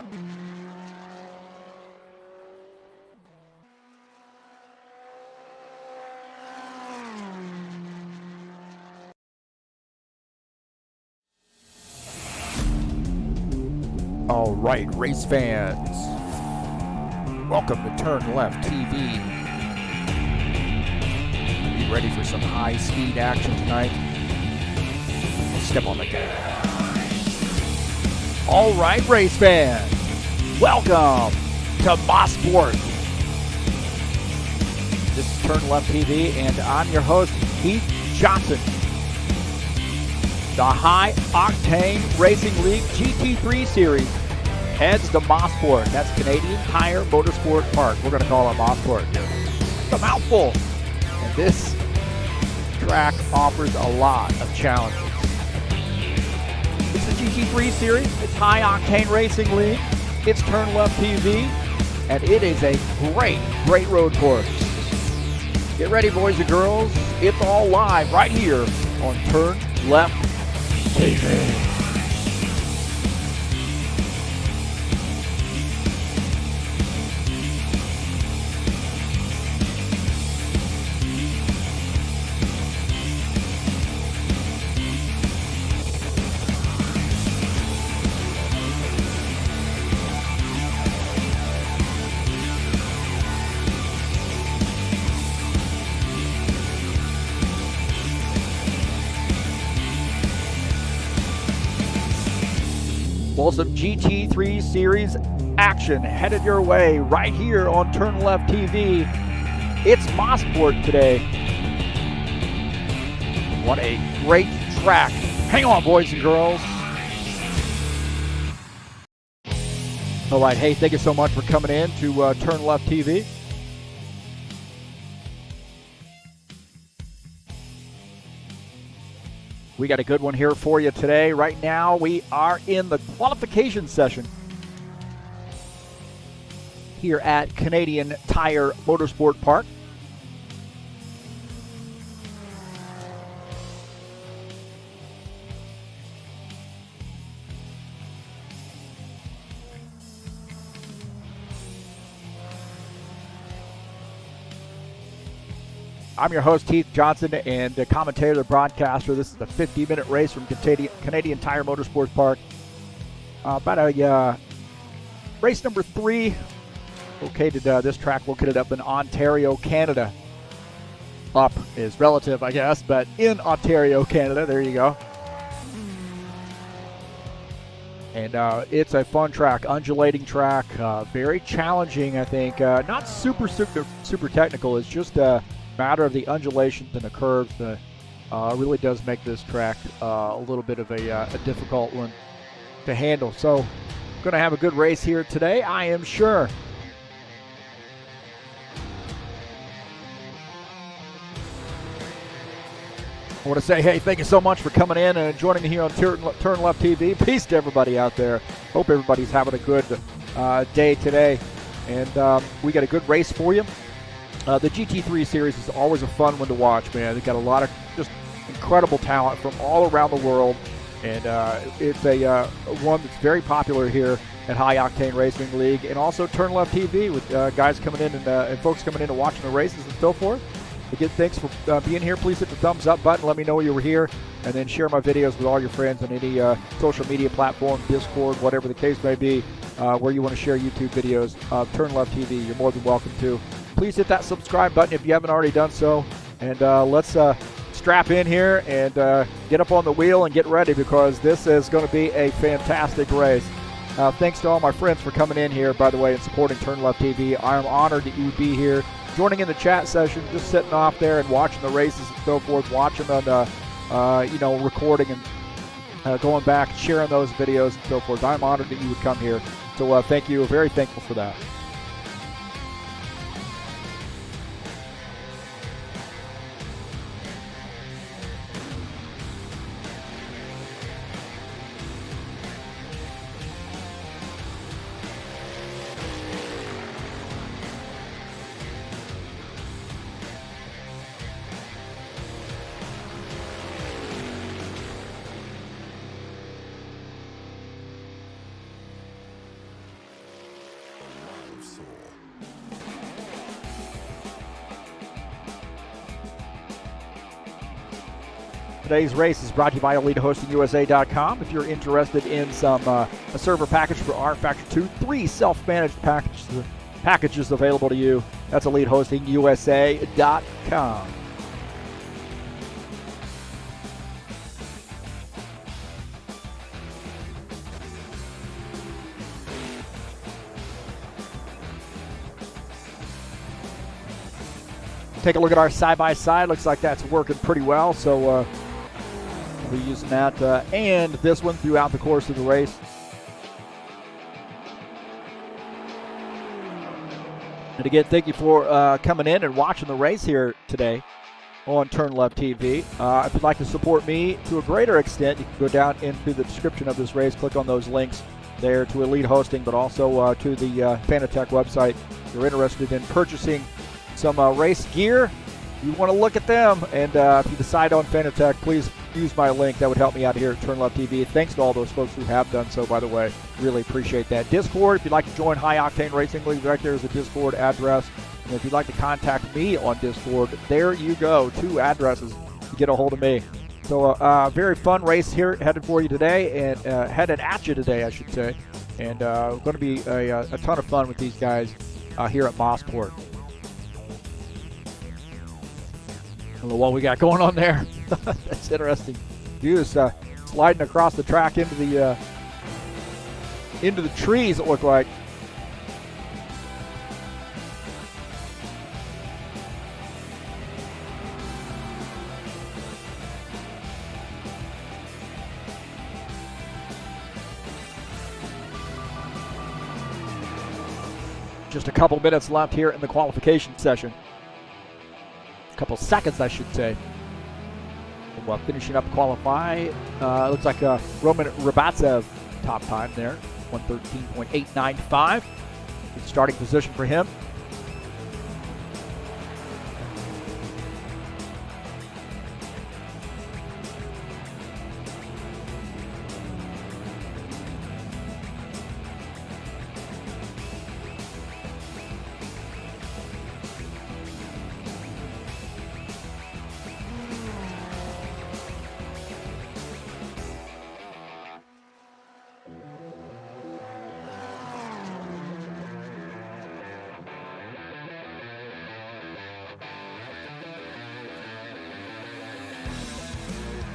All right, race fans, welcome to TurnLeftTV. Be ready for some high-speed action tonight. Step on the gas. All right, race fans, welcome to Motorsport. This is TurnLeftTV, and I'm your host, Heath Johnson. The High Octane Racing League GT3 Series heads to Motorsport. That's Canadian Tire Motorsport Park. We're going to call it Motorsport here. It's a mouthful. And this track offers a lot of challenges. It's the GT3 Series. It's High Octane Racing League. It's TurnLeftTV. And it is a great road course. Get ready, boys and girls. It's all live right here on TurnLeftTV. Well, some GT3 Series action headed your way right here on TurnLeftTV. It's Motorsport today. What a great track. Hang on, boys and girls. All right, hey, thank you so much for coming in to TurnLeftTV. We got a good one here for you today. Right now, we are in the qualification session here at Canadian Tire Motorsport Park. I'm your host, Heath Johnson, and the commentator, the broadcaster. This is the 50-minute race from Canadian Tire Motorsports Park. Race number 3, located this track located up in Ontario, Canada. Up is relative, I guess, but in Ontario, Canada. There you go. And it's a fun track, undulating track, very challenging, I think. Not super technical. It's just matter of the undulations and the curves really does make this track a little bit of a difficult one to handle. So, going to have a good race here today, I am sure. I want to say, hey, thank you so much for coming in and joining me here on TurnLeftTV. Peace to everybody out there. Hope everybody's having a good day today. And we got a good race for you. The GT3 Series is always a fun one to watch, man. They've got a lot of just incredible talent from all around the world, and it's a one that's very popular here at High Octane Racing League, and also TurnLeftTV with guys coming in and folks coming in and watching the races and so forth. Again, thanks for being here. Please hit the thumbs up button. Let me know you were here, and then share my videos with all your friends on any social media platform, Discord, whatever the case may be, where you want to share YouTube videos. TurnLeftTV, you're more than welcome to. Please hit that subscribe button if you haven't already done so. And let's strap in here and get up on the wheel and get ready, because this is going to be a fantastic race. Thanks to all my friends for coming in here, by the way, and supporting TurnLeftTV. I am honored that you would be here, joining in the chat session, just sitting off there and watching the races and so forth, watching on, recording and going back, sharing those videos and so forth. I'm honored that you would come here. So thank you. Very thankful for that. Today's race is brought to you by EliteHostingUSA.com. If you're interested in some a server package for rFactor 2, 3 self-managed packages available to you. That's EliteHostingUSA.com. Take a look at our side-by-side. Looks like that's working pretty well, so we'll be using that and this one throughout the course of the race. And again, thank you for coming in and watching the race here today on TurnLeftTV. If you'd like to support me to a greater extent, you can go down into the description of this race, click on those links there to Elite Hosting, but also to the Fanatec website. If you're interested in purchasing some race gear, you want to look at them, and if you decide on Fanatec, please use my link. That would help me out here at TurnLeftTV. Thanks to all those folks who have done so, by the way. Really appreciate that. Discord, if you'd like to join High Octane Racing League, right there is a Discord address. And if you'd like to contact me on Discord, there you go, 2 addresses to get a hold of me. So very fun race here headed for you today, and headed at you today, I should say. And going to be a ton of fun with these guys here at Motorsport. I don't know what we got going on there. That's interesting. You just sliding across the track into the trees, it looked like. Just a couple minutes left here in the qualification session. Couple seconds, I should say. Well, finishing up qualify. Looks like Roman Rabatsev top time there, 1:13.895. Good starting position for him.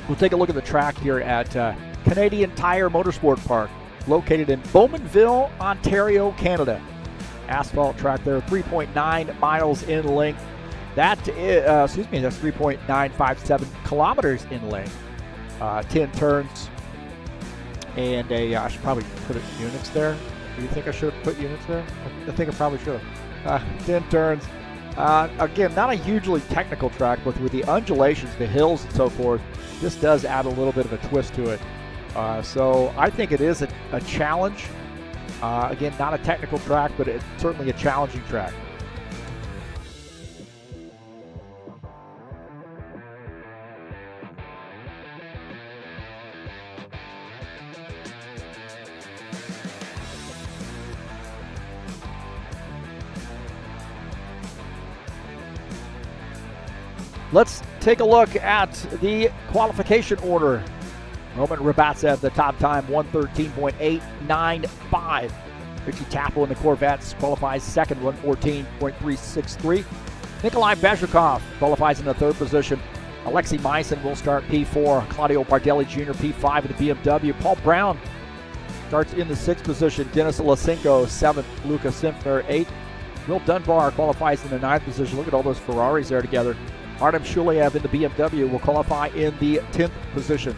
We'll take a look at the track here at Canadian Tire Motorsport Park, located in Bowmanville, Ontario, Canada. Asphalt track there, 3.9 miles in length. That is, that's 3.957 kilometers in length. 10 turns, and I should probably put it in units there. Do you think I should have put units there? I think I probably should have. 10 turns. Again, not a hugely technical track, but with the undulations, the hills, and so forth, this does add a little bit of a twist to it. So I think it is a challenge. Again, not a technical track, but it's certainly a challenging track. Let's take a look at the qualification order. Roman Rabatsev, the top time, 1:13.895. Richie Tapple in the Corvettes qualifies second, 1:14.363. Nikolai Bezrikov qualifies in the third position. Alexei Meissen will start P4. Claudio Bardelli Jr. P5 in the BMW. Paul Brown starts in the sixth position. Dennis Lasenko, seventh. Luca Simpner, eighth. Will Dunbar qualifies in the ninth position. Look at all those Ferraris there together. Artem Shuliev in the BMW will qualify in the 10th position.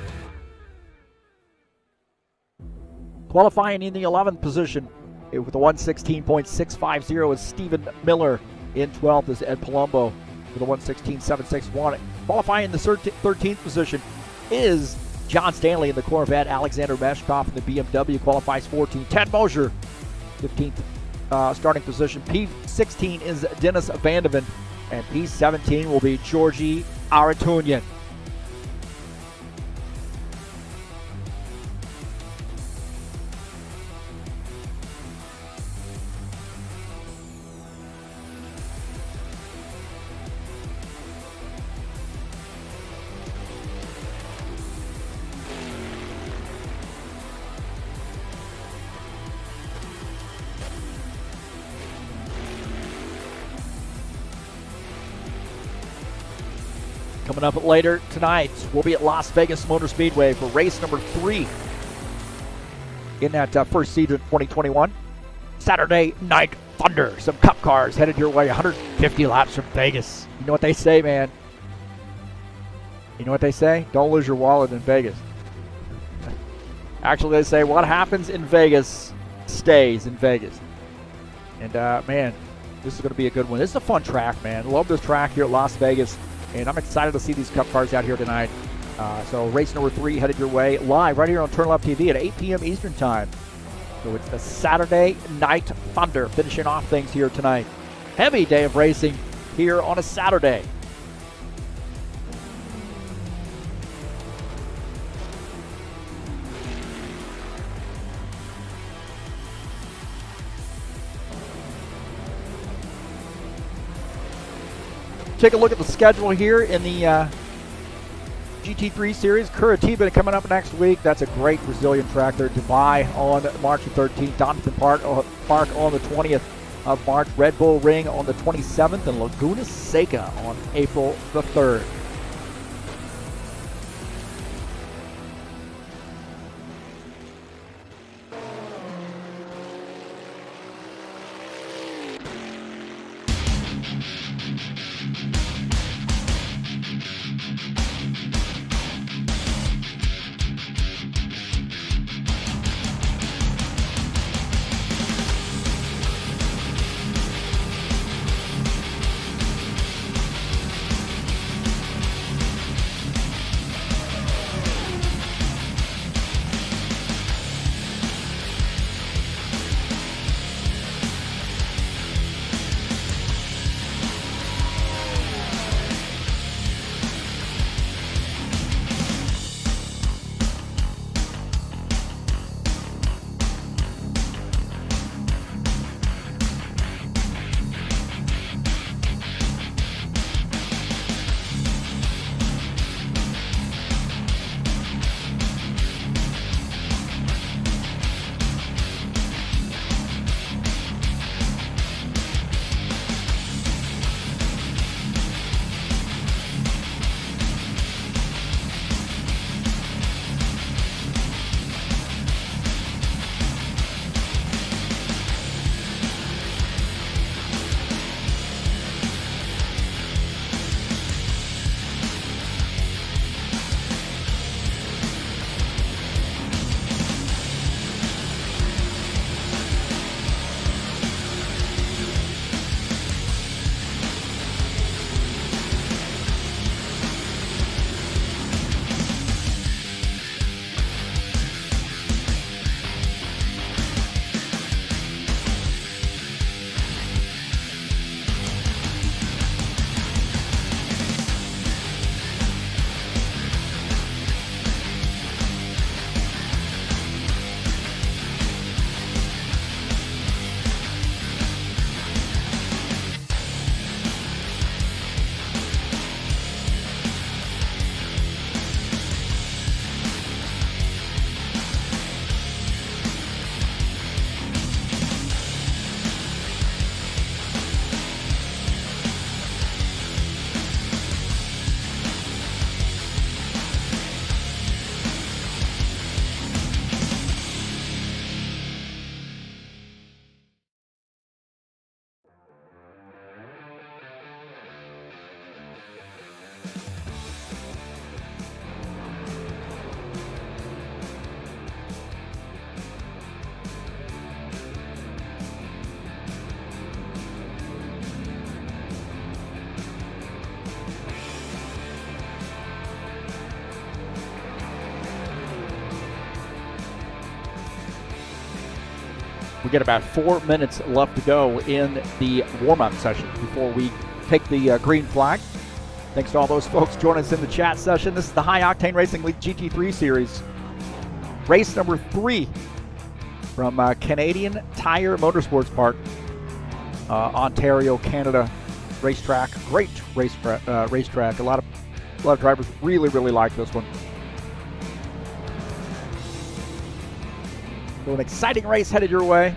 Qualifying in the 11th position with a 1:16.650 is Stephen Miller. In 12th is Ed Palumbo with a 1:16.761. Qualifying in the 13th position is John Stanley in the Corvette. Alexander Meshkov in the BMW qualifies 14th. Ted Mosier, 15th starting position. P16 is Dennis Vandeven. And P17 will be Georgi Aratunyan. Coming up later tonight, we'll be at Las Vegas Motor Speedway for race number 3 in that first season 2021. Saturday Night Thunder. Some cup cars headed your way, 150 laps from Vegas. You know what they say, man? You know what they say? Don't lose your wallet in Vegas. Actually, they say what happens in Vegas stays in Vegas. And, man, this is going to be a good one. This is a fun track, man. Love this track here at Las Vegas. And I'm excited to see these cup cars out here tonight. So race number 3 headed your way live right here on TurnLeftTV at 8 p.m. Eastern Time. So it's the Saturday Night Thunder finishing off things here tonight. Heavy day of racing here on a Saturday. Take a look at the schedule here in the GT3 series. Curitiba coming up next week. That's a great Brazilian track there. Dubai on March the 13th. Donington Park on the 20th of March. Red Bull Ring on the 27th. And Laguna Seca on April the 3rd. We get about 4 minutes left to go in the warm-up session before we take the green flag. Thanks to all those folks joining us in the chat session. This is the High Octane Racing League GT3 Series. Race number 3 from Canadian Tire Motorsports Park, Ontario, Canada racetrack. Great racetrack. A lot of drivers really like this one. So an exciting race headed your way.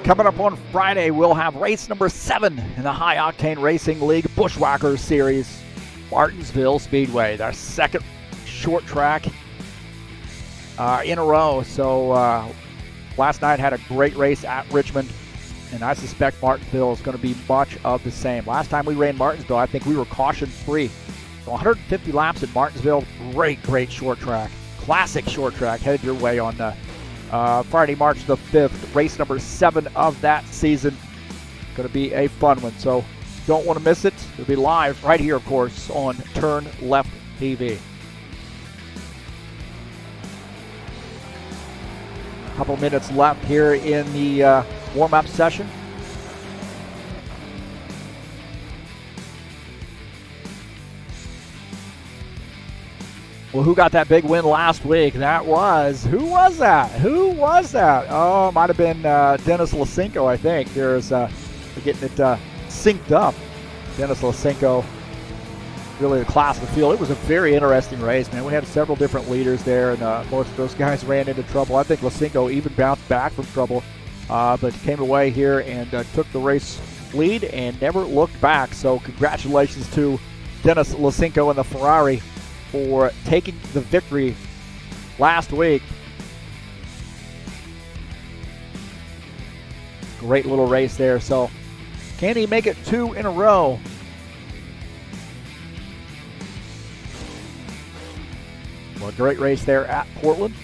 Coming up on Friday, we'll have race number 7 in the High Octane Racing League Bushwhackers Series, Martinsville Speedway, their second short track in a row. So last night had a great race at Richmond, and I suspect Martinsville is going to be much of the same. Last time we ran Martinsville, I think we were caution-free. So 150 laps at Martinsville, great short track. Classic short track headed your way on Friday, March the 5th, race number 7 of that season. Going to be a fun one, so don't want to miss it. It'll be live right here, of course, on TurnLeftTV. A couple minutes left here in the warm-up session. Well, who got that big win last week? Who was that? Oh, it might have been Dennis Lisenko, I think. There's we're getting it synced up. Dennis Lisenko, really the class of the field. It was a very interesting race, man. We had several different leaders there, and most of those guys ran into trouble. I think Lisenko even bounced back from trouble, but came away here and took the race lead and never looked back. So congratulations to Dennis Lisenko and the Ferrari for taking the victory last week. Great little race there. So can he make it 2 in a row? Well, great race there at Portland.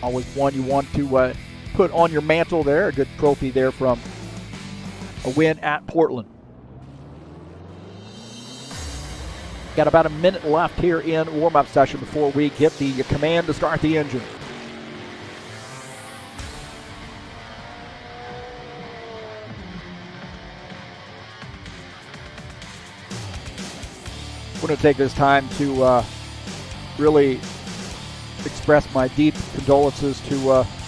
Always one you want to put on your mantle there. A good trophy there from a win at Portland. Got about a minute left here in warm-up session before we get the command to start the engine. I'm going to take this time to really express my deep condolences to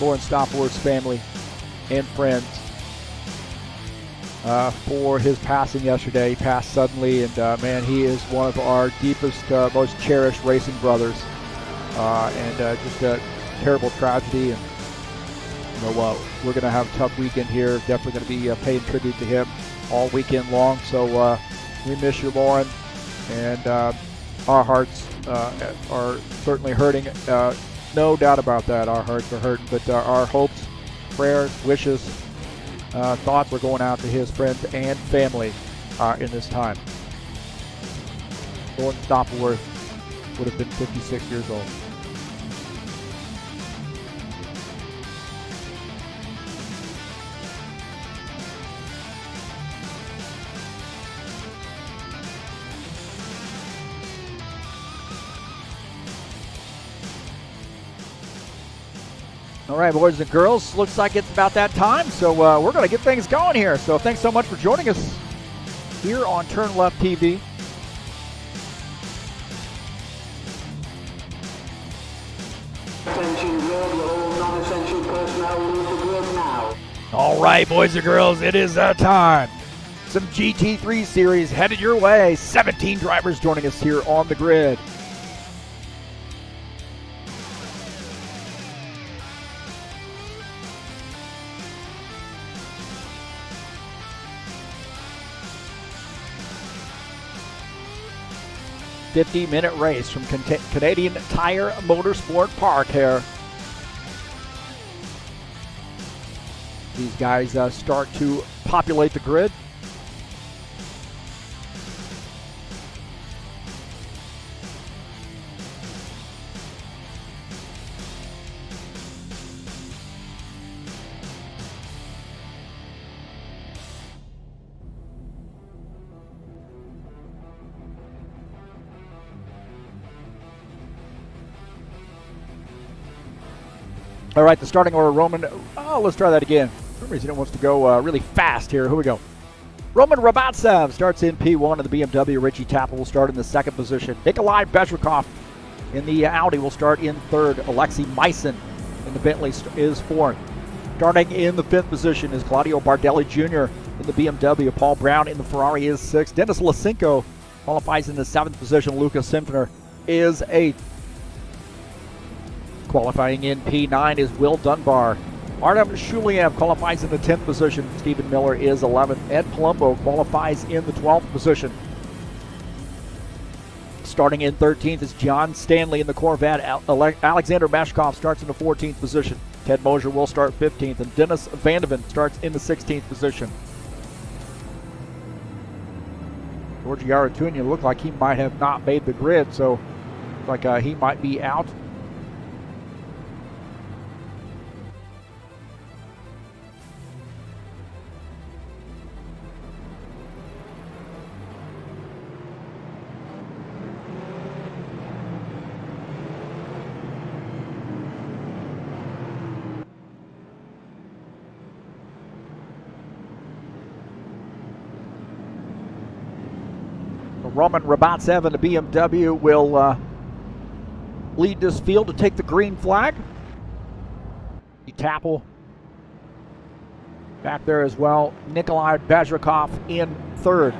Lawrence Stopworth's family and friends for his passing yesterday. He passed suddenly, and man, he is one of our deepest, most cherished racing brothers, and just a terrible tragedy. And we're going to have a tough weekend here. Definitely going to be paying tribute to him all weekend long. So we miss you, Lauren, and our hearts are certainly hurting. No doubt about that. Our hearts are hurting, but our hopes, prayers, wishes, thoughts were going out to his friends and family in this time. Lawrence Stopworth would have been 56 years old. All right, boys and girls, looks like it's about that time, so we're going to get things going here. So thanks so much for joining us here on TurnLeftTV. Attention grid, all non-essential personnel leave the grid now. All right, boys and girls, it is that time. Some GT3 series headed your way. 17 drivers joining us here on the grid. $50-minute race from Canadian Tire Motorsport Park here. These guys start to populate the grid. All right, the starting order, Roman. Oh, let's try that again. For some reason it wants to go really fast here. Here we go. Roman Rabatsev starts in P1 in the BMW. Richie Tapple will start in the second position. Nikolai Bezrikov in the Audi will start in third. Alexei Meissen in the Bentley is fourth. Starting in the fifth position is Claudio Bardelli Jr. in the BMW. Paul Brown in the Ferrari is sixth. Dennis Lisenko qualifies in the seventh position. Lucas Simfner is eighth. Qualifying in P9 is Will Dunbar Artem Shuliev qualifies in the 10th position. Stephen Miller is 11th. Ed Palumbo qualifies in the 12th position. Starting in 13th is John Stanley in the Corvette. Alexander Meshkov starts in the 14th position. Ted Mosier will start 15th, and Dennis Vandeven starts in the 16th position. George Yaratunia looked like he might have not made the grid, so like he might be out. Roman Rabatsev in the BMW will lead this field to take the green flag. Tapple back there as well. Nikolai Bezrikov in third.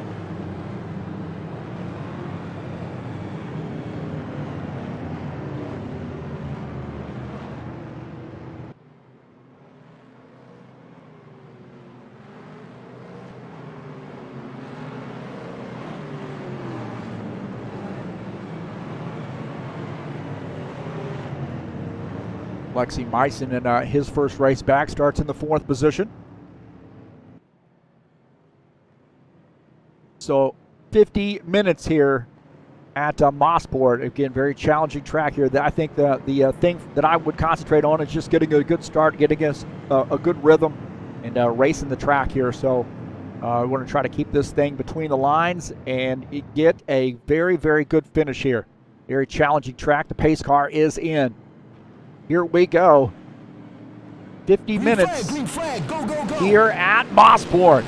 Alexei Myson in his first race back starts in the 4th position. So 50 minutes here at Motorsport. Again, very challenging track here. I think the thing that I would concentrate on is just getting a good start, getting a good rhythm, and racing the track here. So we want to try to keep this thing between the lines and get a very, very good finish here. Very challenging track. The pace car is in. Here we go. 50 minutes green flag, go, go, go. Here at Motorsport.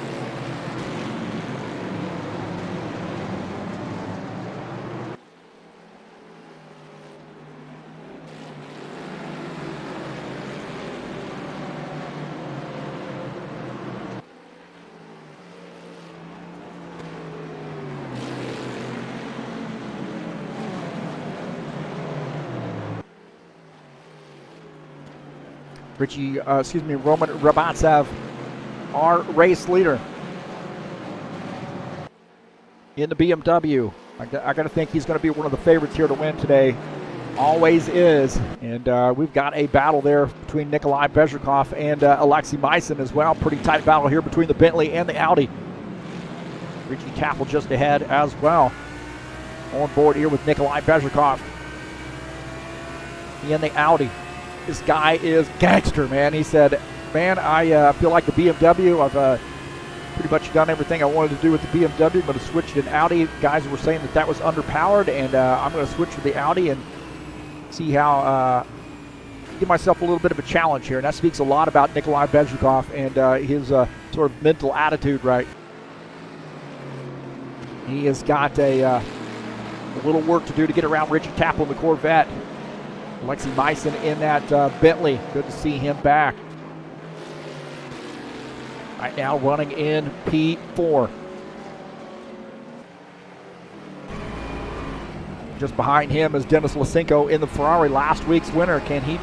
Roman Rabatsev, our race leader in the BMW. I got to think he's going to be one of the favorites here to win today. Always is. And we've got a battle there between Nikolai Bezrikov and Alexei Myson as well. Pretty tight battle here between the Bentley and the Audi. Richie Tapple just ahead as well. On board here with Nikolai Bezrikov. He and the Audi. This guy is gangster, man. He said, man, I feel like the BMW. I've pretty much done everything I wanted to do with the BMW. I'm going to switch to an Audi. Guys were saying that was underpowered, and I'm going to switch to the Audi and see how, give myself a little bit of a challenge here. And that speaks a lot about Nikolai Bezrikov and his sort of mental attitude, right? He has got a little work to do to get around Richie Tapple in the Corvette. Alexei Myson in that Bentley. Good to see him back. Right now running in P4. Just behind him is Dennis Lysenko in the Ferrari, last week's winner. Can he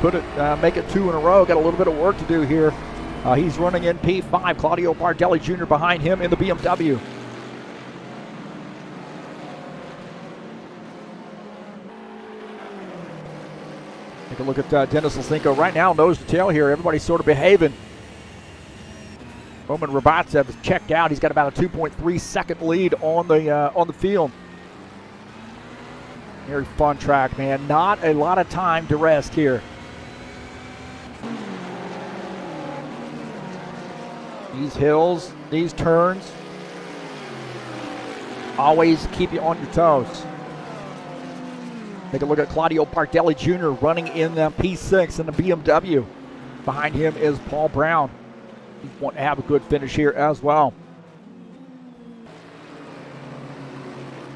make it 2 in a row? Got a little bit of work to do here. He's running in P5. Claudio Bardelli Jr. behind him in the BMW. Take a look at Dennis Lysenko right now, nose to tail here. Everybody's sort of behaving. Roman Rabatsev is checked out. He's got about a 2.3 second lead on the field. Very fun track, man. Not a lot of time to rest here. These hills, these turns, always keep you on your toes. Take a look at Claudio Bardelli Jr. running in the P6 in the BMW. Behind him is Paul Brown. He wants to have a good finish here as well.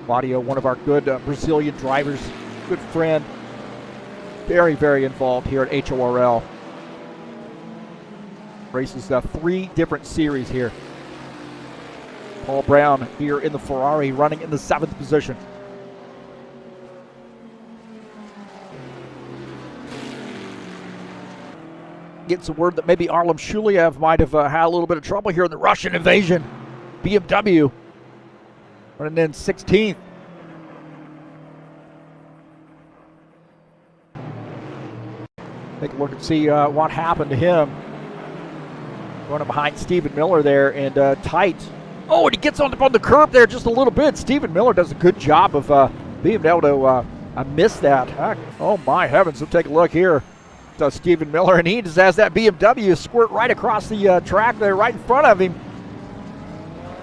Claudio, one of our good Brazilian drivers, good friend. Very, very involved here at HORL. Races 3 different series here. Paul Brown here in the Ferrari running in the 7th position. getting some word that maybe Artem Shuliev might have had a little bit of trouble here in the Russian invasion. BMW running in 16th. Take a look and see what happened to him. Running behind Stephen Miller there, and tight. Oh, and he gets on the curb there just a little bit. Stephen Miller does a good job of being able to miss that. Oh my heavens, we'll take a look here. Stephen Miller, and he just has that BMW squirt right across the track there, right in front of him.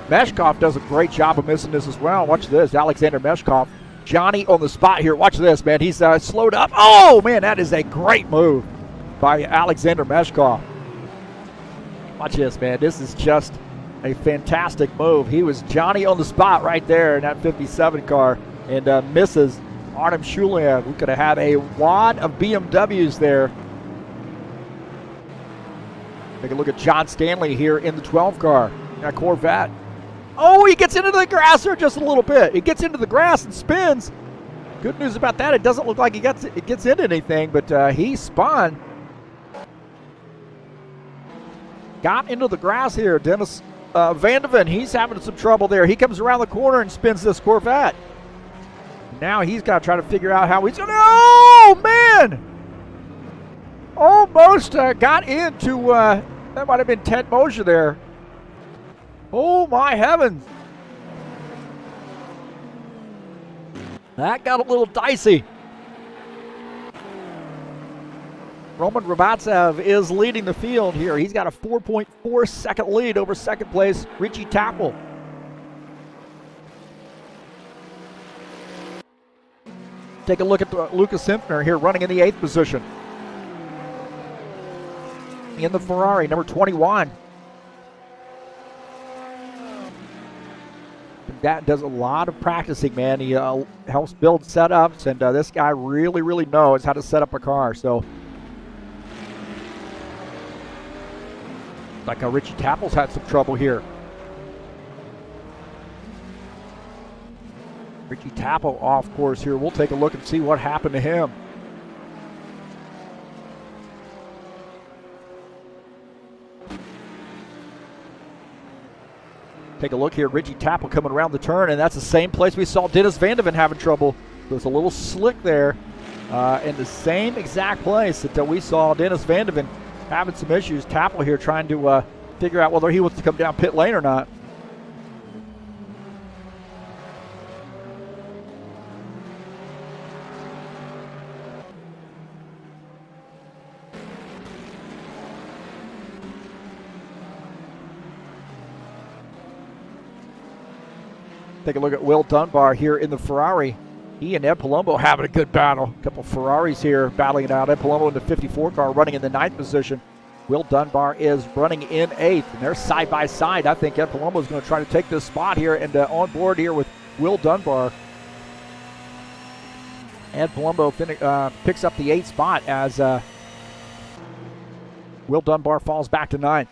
Meshkov does a great job of missing this as well. Watch this, Alexander Meshkov. Johnny on the spot here. Watch this, man. He's slowed up. Oh, man, that is a great move by Alexander Meshkov. Watch this, man. This is just a fantastic move. He was Johnny on the spot right there in that 57 car, and misses Artem Shuliev. We could have had a wad of BMWs there. Take a look at John Stanley here in the 12 car. That Corvette. Oh, he gets into the grass there just a little bit. He gets into the grass and spins. Good news about that, it doesn't look like it gets into anything, but he spun. Got into the grass here. Dennis Vandeven, he's having some trouble there. He comes around the corner and spins this Corvette. Now he's got to try to figure out how he's going to. Oh, man! Almost got into, that might have been Ted Mosher there. Oh, my heavens. That got a little dicey. Roman Rabatsev is leading the field here. He's got a 4.4 second lead over second place, Richie Tapple. Take a look at Lucas Simpner here running in the 8th position. In the Ferrari, number 21. That does a lot of practicing, man. He helps build setups, and this guy really, really knows how to set up a car. So, like Richie Tapple's had some trouble here. Richie Tapple off course here. We'll take a look and see what happened to him. Take a look here, Richie Tapple coming around the turn, and that's the same place we saw Dennis Vandeven having trouble. There's a little slick there in the same exact place that we saw Dennis Vandeven having some issues. Tapple here trying to figure out whether he wants to come down pit lane or not. Take a look at Will Dunbar here in the Ferrari. He and Ed Palumbo having a good battle. A couple Ferraris here battling it out. Ed Palumbo in the 54 car running in the 9th position. Will Dunbar is running in 8th, and they're side by side. I think Ed Palumbo is going to try to take this spot here and on board here with Will Dunbar. Ed Palumbo picks up the 8th spot as Will Dunbar falls back to 9th.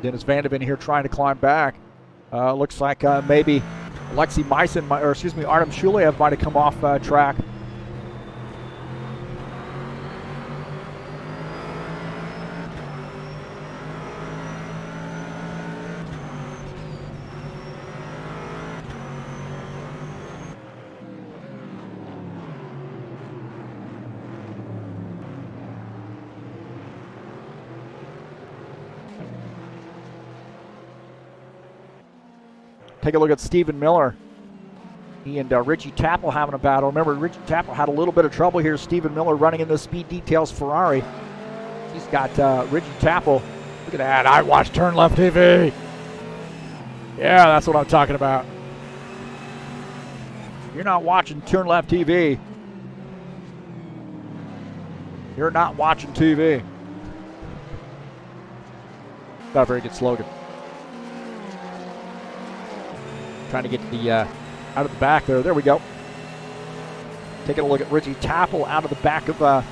Dennis Vandeven here trying to climb back. Looks like maybe Artem Shuliev might have come off track. Take a look at Stephen Miller. He and Richie Tapple having a battle. Remember, Richie Tapple had a little bit of trouble here. Stephen Miller running in the Speed Details Ferrari. He's got Richie Tapple. Look at that. I watch TurnLeftTV. Yeah, that's what I'm talking about. You're not watching TurnLeftTV. You're not watching TV. Not a very good slogan. Trying to get to the out of the back there. There we go. Taking a look at Richie Tapple out of the back of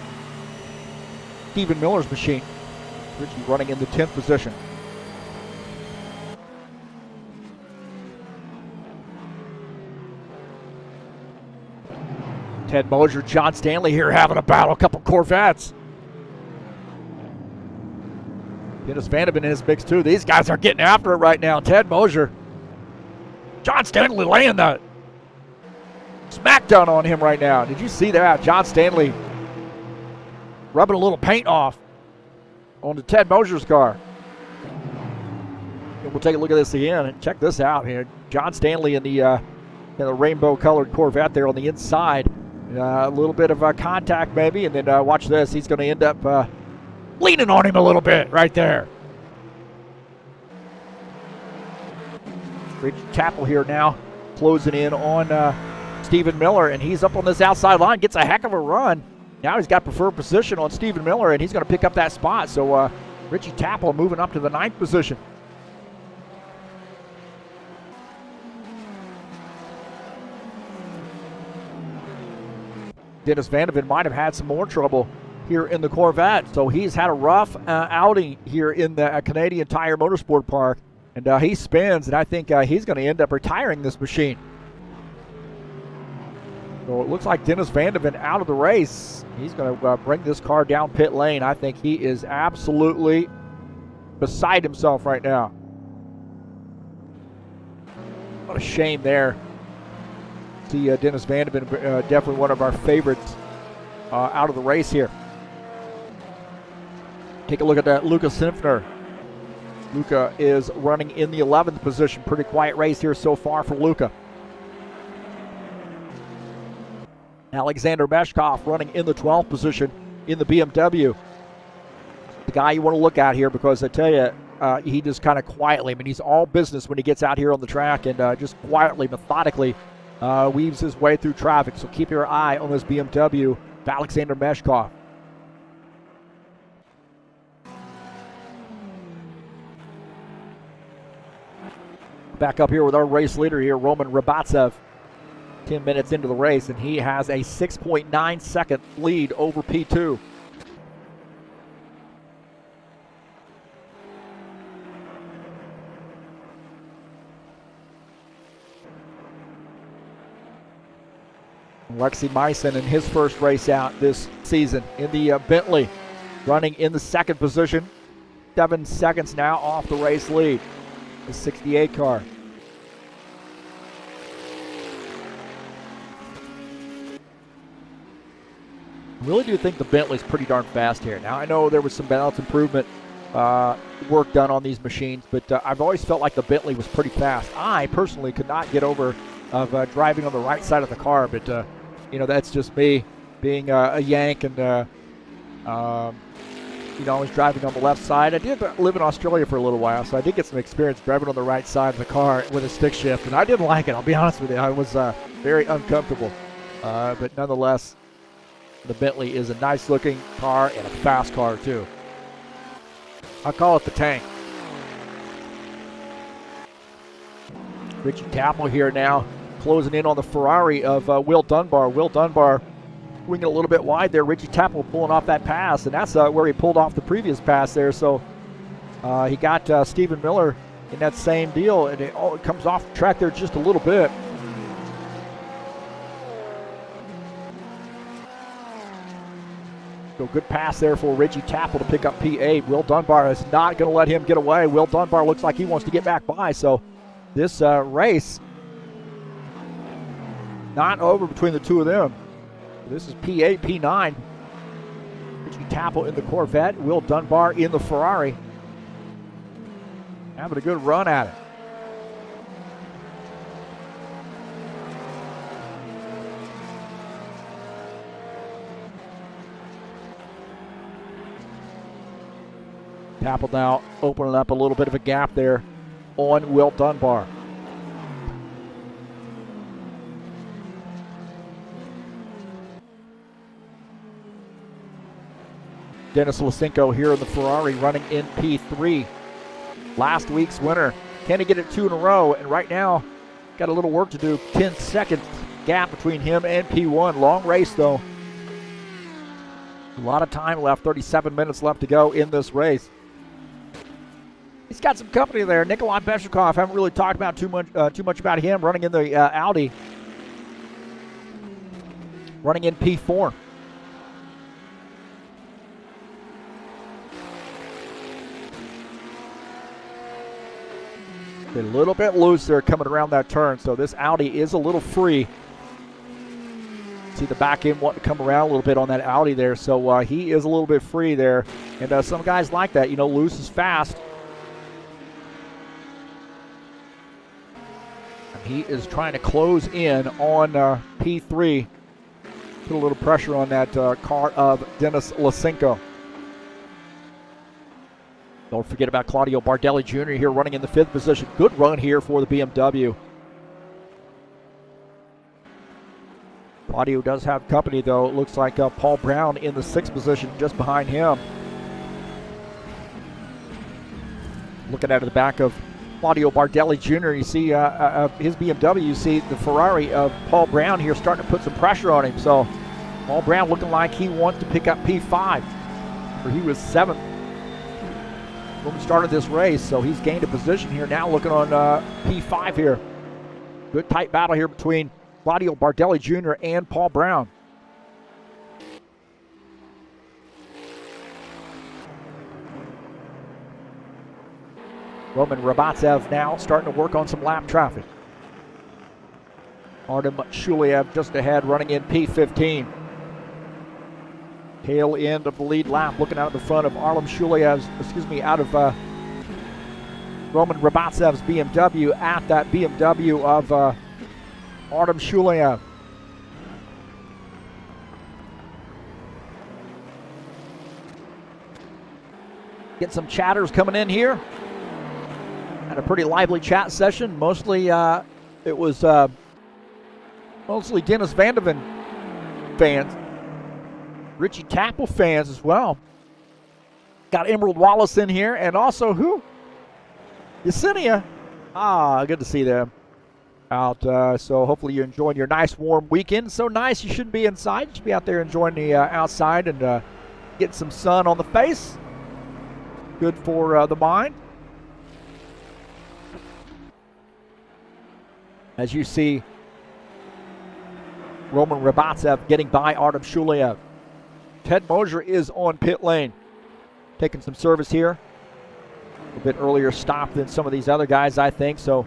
Stephen Miller's machine. Richie running in the 10th position. Ted Mosier, John Stanley here having a battle. A couple Corvettes. Dennis Vanderven in his mix too. These guys are getting after it right now. Ted Mosier. John Stanley laying the smackdown on him right now. Did you see that? John Stanley rubbing a little paint off onto Ted Mosier's car. And we'll take a look at this again and check this out here. John Stanley in the rainbow-colored Corvette there on the inside. A little bit of contact maybe, and then watch this. He's going to end up leaning on him a little bit right there. Rich Chappell here now closing in on Stephen Miller, and he's up on this outside line, gets a heck of a run. Now he's got preferred position on Stephen Miller, and he's going to pick up that spot. So Richie Chappell moving up to the 9th position. Dennis Vanderven might have had some more trouble here in the Corvette. So he's had a rough outing here in the Canadian Tire Motorsport Park. And he spins, and I think he's going to end up retiring this machine. So it looks like Dennis Vanderven out of the race. He's going to bring this car down pit lane. I think he is absolutely beside himself right now. What a shame there. See Dennis Vanderven, definitely one of our favorites out of the race here. Take a look at that, Luca Sinfner. Luca is running in the 11th position. Pretty quiet race here so far for Luca. Alexander Meshkov running in the 12th position in the BMW. The guy you want to look at here because I tell you, he just kind of quietly, I mean, he's all business when he gets out here on the track and just quietly, methodically weaves his way through traffic. So keep your eye on this BMW of Alexander Meshkov. Back up here with our race leader here, Roman Rabatsev. 10 minutes into the race, and he has a 6.9 second lead over P2. Alexei Myson in his first race out this season in the Bentley, running in the 2nd position. 7 seconds now off the race lead. The 68 car. I really do think the Bentley's pretty darn fast here. Now, I know there was some balance improvement work done on these machines, but I've always felt like the Bentley was pretty fast. I personally could not get over of driving on the right side of the car, but, you know, that's just me being a Yank and, you know, I was driving on the left side. I did live in Australia for a little while, so I did get some experience driving on the right side of the car with a stick shift, and I didn't like it. I'll be honest with you. I was very uncomfortable, but nonetheless, the Bentley is a nice-looking car and a fast car, too. I call it the tank. Richie Chappell here now closing in on the Ferrari of Will Dunbar. Will Dunbar winging a little bit wide there. Richie Chappell pulling off that pass, and that's where he pulled off the previous pass there. So he got Stephen Miller in that same deal, and it comes off the track there just a little bit. So good pass there for Richie Chappell to pick up P8. Will Dunbar is not going to let him get away. Will Dunbar looks like he wants to get back by. So this race not over between the two of them. This is P8, P9. Richie Chappell in the Corvette. Will Dunbar in the Ferrari. Having a good run at it. Chappell now opening up a little bit of a gap there on Will Dunbar. Dennis Lysenko here in the Ferrari running in P3. Last week's winner. Can he get it 2 in a row? And right now, got a little work to do. 10 seconds gap between him and P1. Long race, though. A lot of time left. 37 minutes left to go in this race. He's got some company there. Nikolai Bezrikov, haven't really talked about too much about him running in the Audi. running in P4. A little bit loose there coming around that turn, so this Audi is a little free. See the back end wanting to come around a little bit on that Audi there, so he is a little bit free there. And some guys like that, you know, loose is fast. And he is trying to close in on P3. Put a little pressure on that car of Dennis Lysenko. Don't forget about Claudio Bardelli Jr. here running in the 5th position. Good run here for the BMW. Claudio does have company, though. It looks like Paul Brown in the 6th position just behind him. Looking at the back of Claudio Bardelli Jr., you see his BMW, you see the Ferrari of Paul Brown here starting to put some pressure on him. So Paul Brown looking like he wants to pick up P5, where he was 7th when we started this race. So he's gained a position here now, looking on P5 here. Good tight battle here between Claudio Bardelli Jr. and Paul Brown. Roman Rabatsev now starting to work on some lap traffic. Artem Shuliev just ahead, running in P15. Tail end of the lead lap, looking out of the front of Roman Rabatsev's BMW at that BMW of Artem Shuliev. Get some chatters coming in here. Had a pretty lively chat session. Mostly it was mostly Dennis Van de Ven fans. Richie Tapple fans as well. Got Emerald Wallace in here, and also who? Yesenia. Good to see them out. So hopefully you're enjoying your nice warm weekend. So nice you shouldn't be inside. You should be out there enjoying the outside and getting some sun on the face. Good for the mind. As you see Roman Rabatsev getting by Artem Shuliev. Ted Mosier is on pit lane. Taking some service here. A bit earlier stop than some of these other guys, I think. So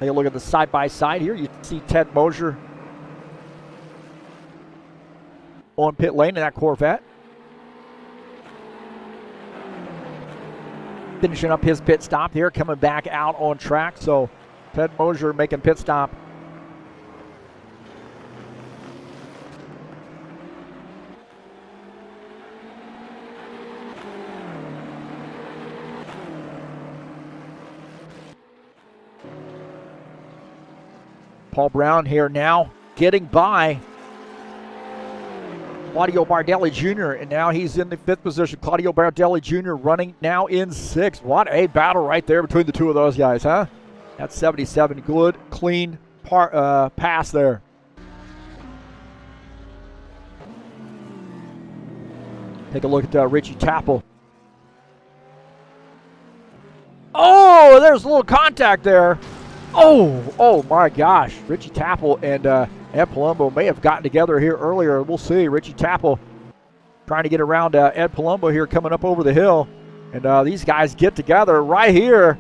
take a look at the side-by-side here. You see Ted Mosier on pit lane in that Corvette. Finishing up his pit stop here, coming back out on track. So Ted Mosier making pit stop. Paul Brown here now getting by Claudio Bardelli Jr., and now he's in the 5th position. Claudio Bardelli Jr. running now in 6th. What a battle right there between the two of those guys, huh? That's 77. Good, clean pass there. Take a look at Richie Tapple. Oh, there's a little contact there. Oh my gosh. Richie Tapple and Ed Palumbo may have gotten together here earlier. We'll see. Richie Tapple trying to get around Ed Palumbo here coming up over the hill. And these guys get together right here.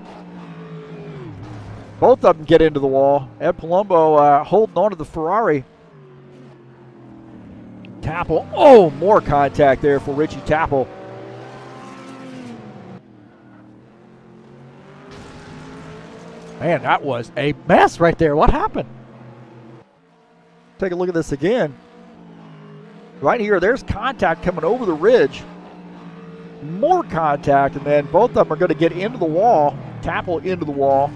Both of them get into the wall. Ed Palumbo holding on to the Ferrari. Tapple. Oh, more contact there for Richie Tapple. Man, that was a mess right there. What happened? Take a look at this again. Right here, there's contact coming over the ridge. More contact, and then both of them are going to get into the wall. Tapple into the wall.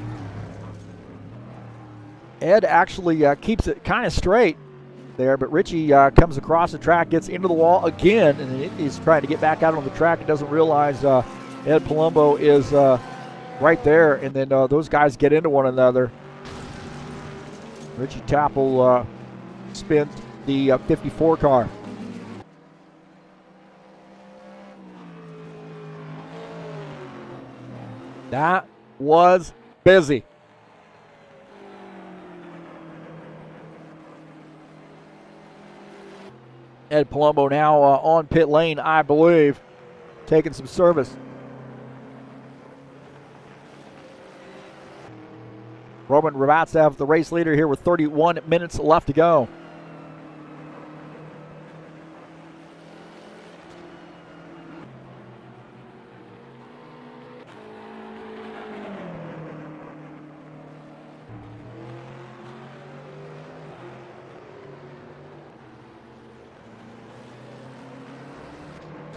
Ed actually keeps it kind of straight there, but Richie comes across the track, gets into the wall again, and he's trying to get back out on the track and doesn't realize Ed Palumbo is right there, and then those guys get into one another. Richie Tapple spins the 54 car. That was busy. Ed Palumbo now on pit lane, I believe, taking some service. Roman Rabatsev, the race leader here with 31 minutes left to go.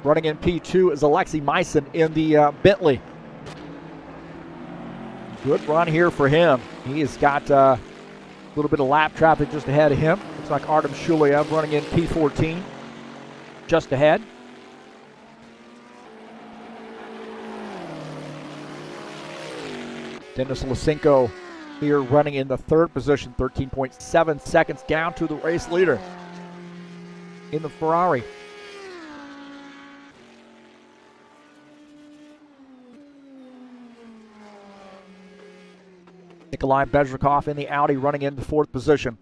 Running in P2 is Alexei Maisen in the Bentley. Good run here for him. He has got a little bit of lap traffic just ahead of him. Looks like Artem Shuliev running in P14 just ahead. Denis Lysenko here running in the third position, 13.7 seconds down to the race leader in the Ferrari. Nikolai Bezrikov in the Audi running into fourth position.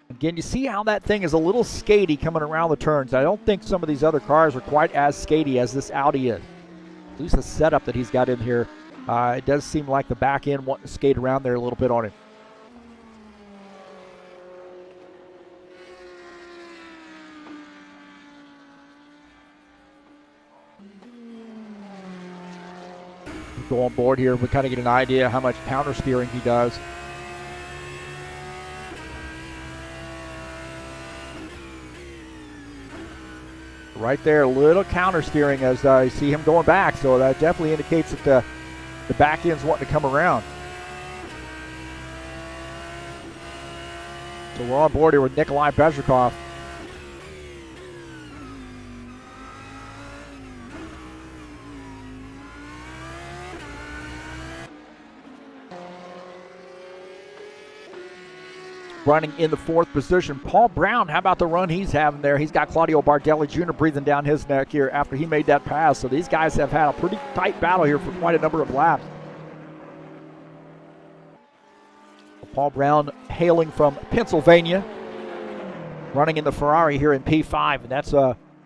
Again, you see how that thing is a little skatey coming around the turns. I don't think some of these other cars are quite as skatey as this Audi is. At least the setup that he's got in here. It does seem like the back end wanting to skate around there a little bit on it. Go on board here, we kind of get an idea how much counter steering he does. Right there, a little counter steering as I see him going back, so that definitely indicates that the back end's wanting to come around. So we're on board here with Nikolai Bezrikov. Running in the fourth position, Paul Brown, how about the run he's having there? He's got Claudio Bardelli Jr. breathing down his neck here after he made that pass. So these guys have had a pretty tight battle here for quite a number of laps. Paul Brown hailing from Pennsylvania, running in the Ferrari here in P5. And that's,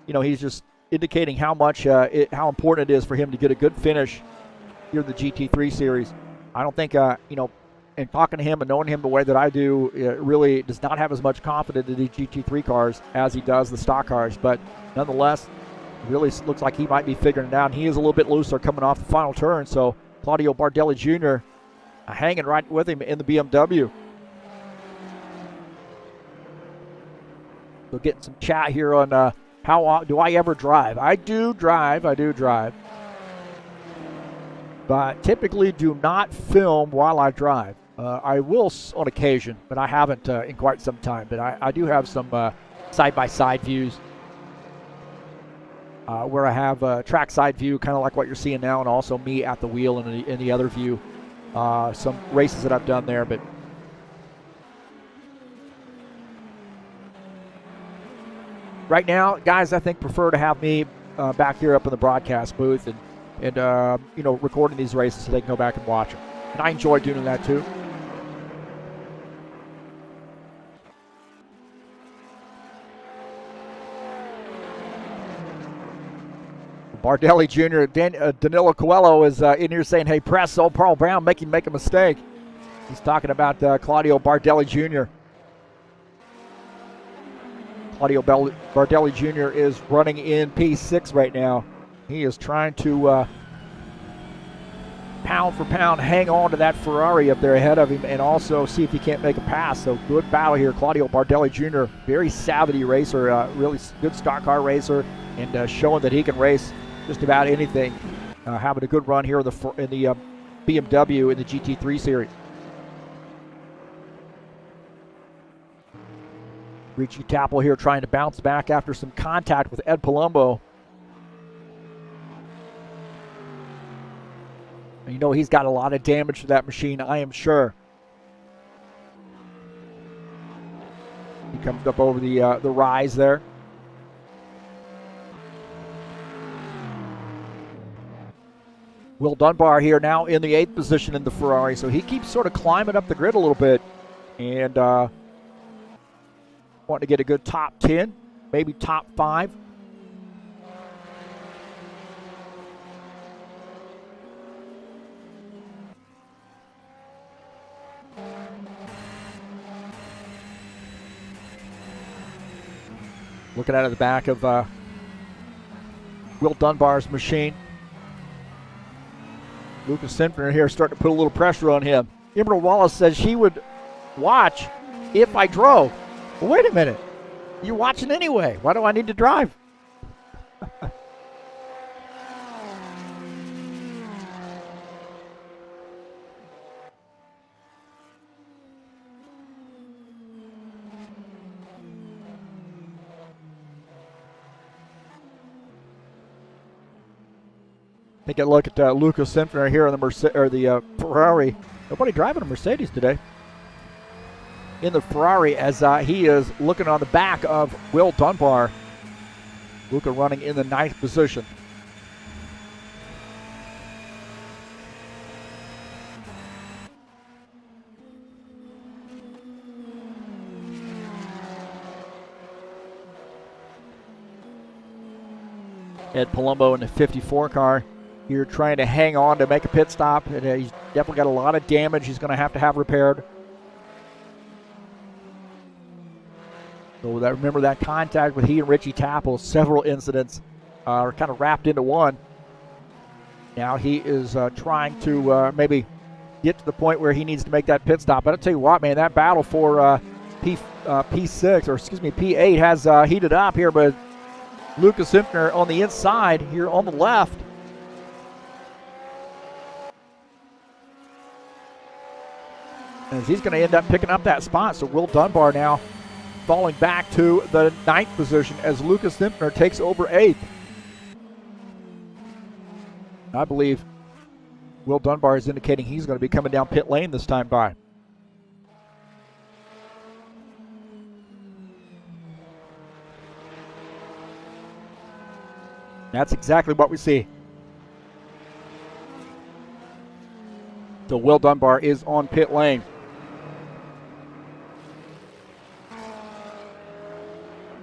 he's just indicating how much, how important it is for him to get a good finish here in the GT3 series. I don't think, and talking to him and knowing him the way that I do, really does not have as much confidence in the GT3 cars as he does the stock cars. But nonetheless, it really looks like he might be figuring it out. He is a little bit looser coming off the final turn. So Claudio Bardelli Jr. Hanging right with him in the BMW. So getting some chat here on how do I ever drive? I do drive. But typically do not film while I drive. I will on occasion, but I haven't in quite some time. But I do have some side-by-side views where I have a track-side view, kind of like what you're seeing now, and also me at the wheel in the other view. Some races that I've done there. But right now, guys, I think prefer to have me back here up in the broadcast booth and recording these races so they can go back and watch them. And I enjoy doing that too. Bardelli Jr., Danilo Coelho is in here saying, hey, press, old Paul Brown, make him make a mistake. He's talking about Claudio Bardelli Jr. Claudio Bardelli Jr. is running in P6 right now. He is trying to pound for pound hang on to that Ferrari up there ahead of him and also see if he can't make a pass. So good battle here. Claudio Bardelli Jr., very savvy racer, really good stock car racer, and showing that he can race just about anything. Having a good run here in the BMW in the GT3 series. Richie Tapple here trying to bounce back after some contact with Ed Palumbo. And he's got a lot of damage to that machine, I am sure. He comes up over the rise there. Will Dunbar here now in the 8th position in the Ferrari, so he keeps sort of climbing up the grid a little bit and wanting to get a good top 10. maybe top 5. Looking out of the back of Will Dunbar's machine. Lucas Sinfner here starting to put a little pressure on him. Emerald Wallace says she would watch if I drove. Well, wait a minute. You're watching anyway. Why do I need to drive? Take a look at Lucas Sinfner here on the Ferrari. Nobody driving a Mercedes today. In the Ferrari as he is looking on the back of Will Dunbar. Luca running in the 9th position. Ed Palumbo in the 54 car. Here trying to hang on to make a pit stop. And, he's definitely got a lot of damage he's going to have repaired. So remember that contact with he and Richie Tapple, several incidents are kind of wrapped into one. Now he is trying to maybe get to the point where he needs to make that pit stop. But I'll tell you what, man, that battle for P6, or excuse me, P8 has heated up here, but Lucas Sinfner on the inside here on the left. As he's going to end up picking up that spot. So Will Dunbar now falling back to the 9th position as Lucas Sinfner takes over 8th. I believe Will Dunbar is indicating he's going to be coming down pit lane this time by. That's exactly what we see. So Will Dunbar is on pit lane.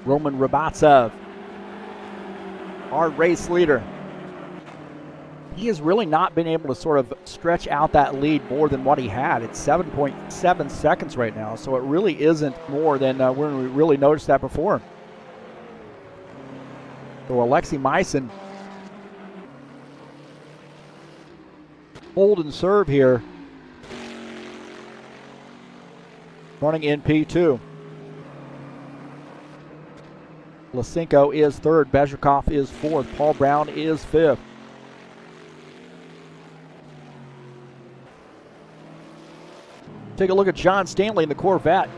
Roman Rabatsev, our race leader. He has really not been able to sort of stretch out that lead more than what he had. It's 7.7 seconds right now, so it really isn't more than when we really noticed that before. So Alexei Meissen, hold and serve here, running in P2. Lasenko is 3rd. Bezrikov is 4th. Paul Brown is 5th. Take a look at John Stanley in the Corvette,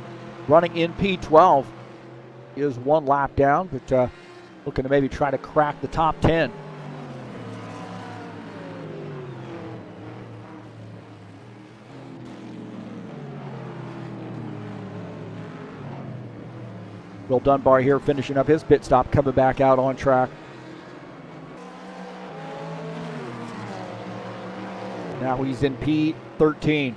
running in P12. He is 1 lap down, but looking to maybe try to crack the top 10. Will Dunbar here finishing up his pit stop, coming back out on track. Now he's in P13.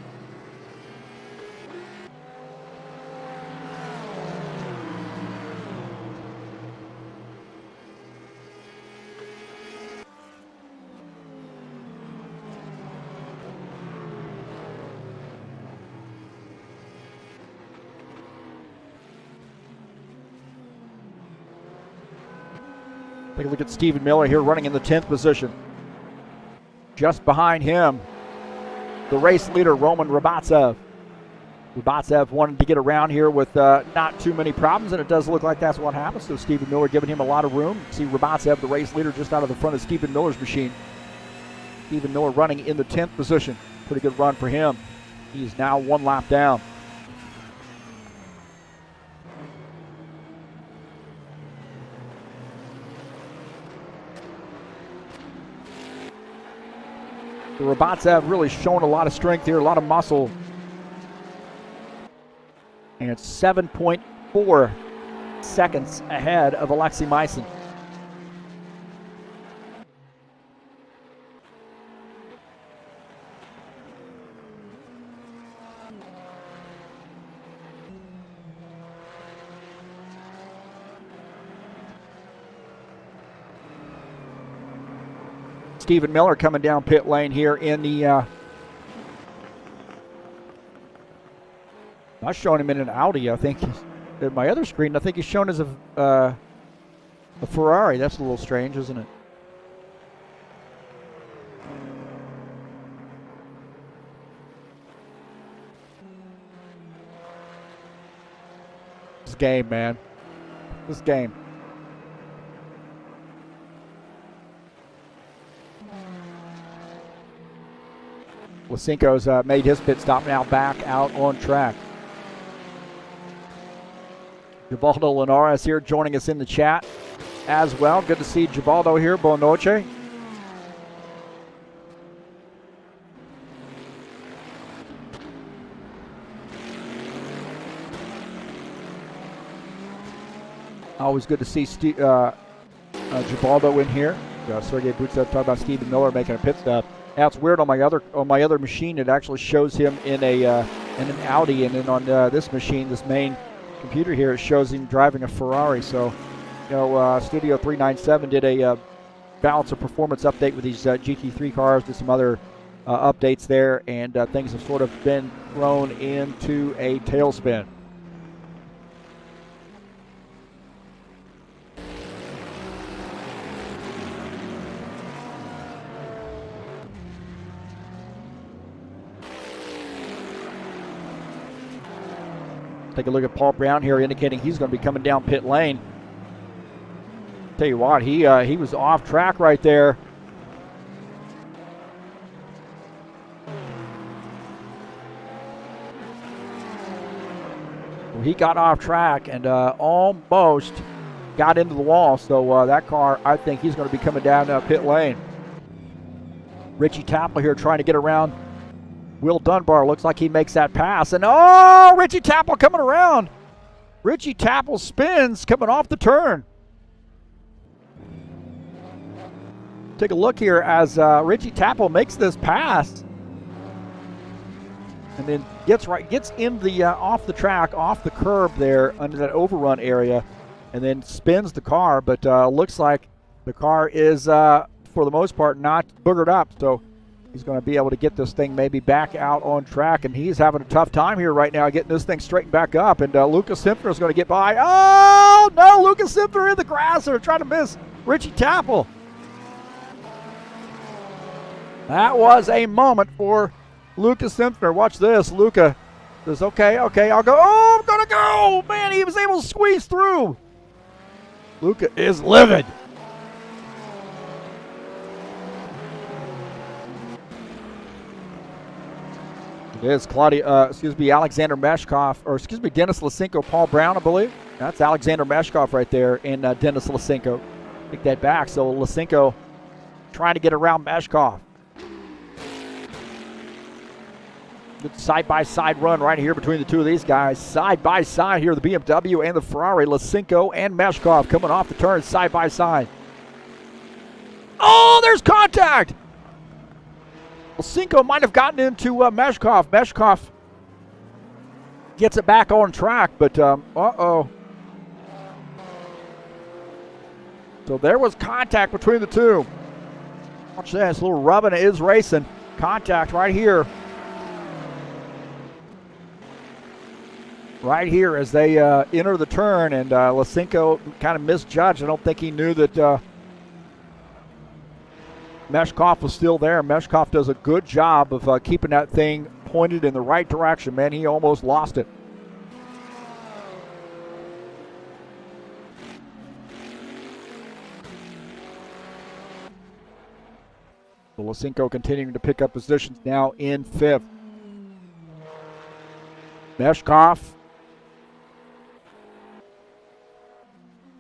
Take a look at Stephen Miller here running in the 10th position. Just behind him, the race leader, Roman Rabatsev. Rabatsev wanted to get around here with not too many problems, and it does look like that's what happened. So Stephen Miller giving him a lot of room. See Rabatsev, the race leader, just out of the front of Stephen Miller's machine. Stephen Miller running in the 10th position. Pretty good run for him. He's now 1 lap down. Rabatsev really showing a lot of strength here, a lot of muscle. And it's 7.4 seconds ahead of Alexei Meissen. Stephen Miller coming down pit lane here in the not showing him in an Audi. I think in my other screen, I think he's shown as a Ferrari. That's a little strange, isn't it? This game, man. This game. Lisinko's made his pit stop, now back out on track. Givaldo Linares here joining us in the chat as well. Good to see Givaldo here. Buona noche. Always good to see Givaldo in here. Sergey Butsev talking about Stephen Miller making a pit stop. That's weird. On my other machine, it actually shows him in an Audi, and then on this machine, this main computer here, it shows him driving a Ferrari. So, you know, Studio 397 did a balance of performance update with these GT3 cars. Did some other updates there, and things have sort of been thrown into a tailspin. Take a look at Paul Brown here, indicating he's going to be coming down pit lane. Tell you what, he was off track right there. Well, he got off track and almost got into the wall. So that car, I think he's going to be coming down pit lane. Richie Tapple here trying to get around Will Dunbar. Looks like he makes that pass. And oh, Richie Tapple coming around. Richie Tapple spins coming off the turn. Take a look here as Richie Tapple makes this pass. And then gets in the off the track, off the curb there under that overrun area. And then spins the car. But looks like the car is, for the most part, not boogered up. So he's going to be able to get this thing maybe back out on track, and he's having a tough time here right now getting this thing straightened back up. And Lucas Simpner is going to get by. Oh, no, Lucas Simpner in the grass. They're trying to miss Richie Tapple. That was a moment for Lucas Simpner. Watch this. Luca says, okay, I'll go. Oh, I'm going to go. Man, he was able to squeeze through. Luca is livid. It is Alexander Meshkov, or Dennis Lisinko, Paul Brown, I believe. That's Alexander Meshkov right there in Dennis Lisinko. Take that back. So Lisinko trying to get around Meshkov. Good side-by-side run right here between the two of these guys. Side-by-side here, the BMW and the Ferrari. Lisinko and Meshkov coming off the turn side-by-side. Oh, there's contact! Lisinko might have gotten into Meshkov. Meshkov gets it back on track, but uh-oh. So there was contact between the two. Watch this, a little rubbing is racing. Contact right here. Right here as they enter the turn, and Lisinko kind of misjudged. I don't think he knew that Meshkov was still there. Meshkov does a good job of keeping that thing pointed in the right direction. Man, he almost lost it. So Lisinko continuing to pick up positions now in fifth. Meshkov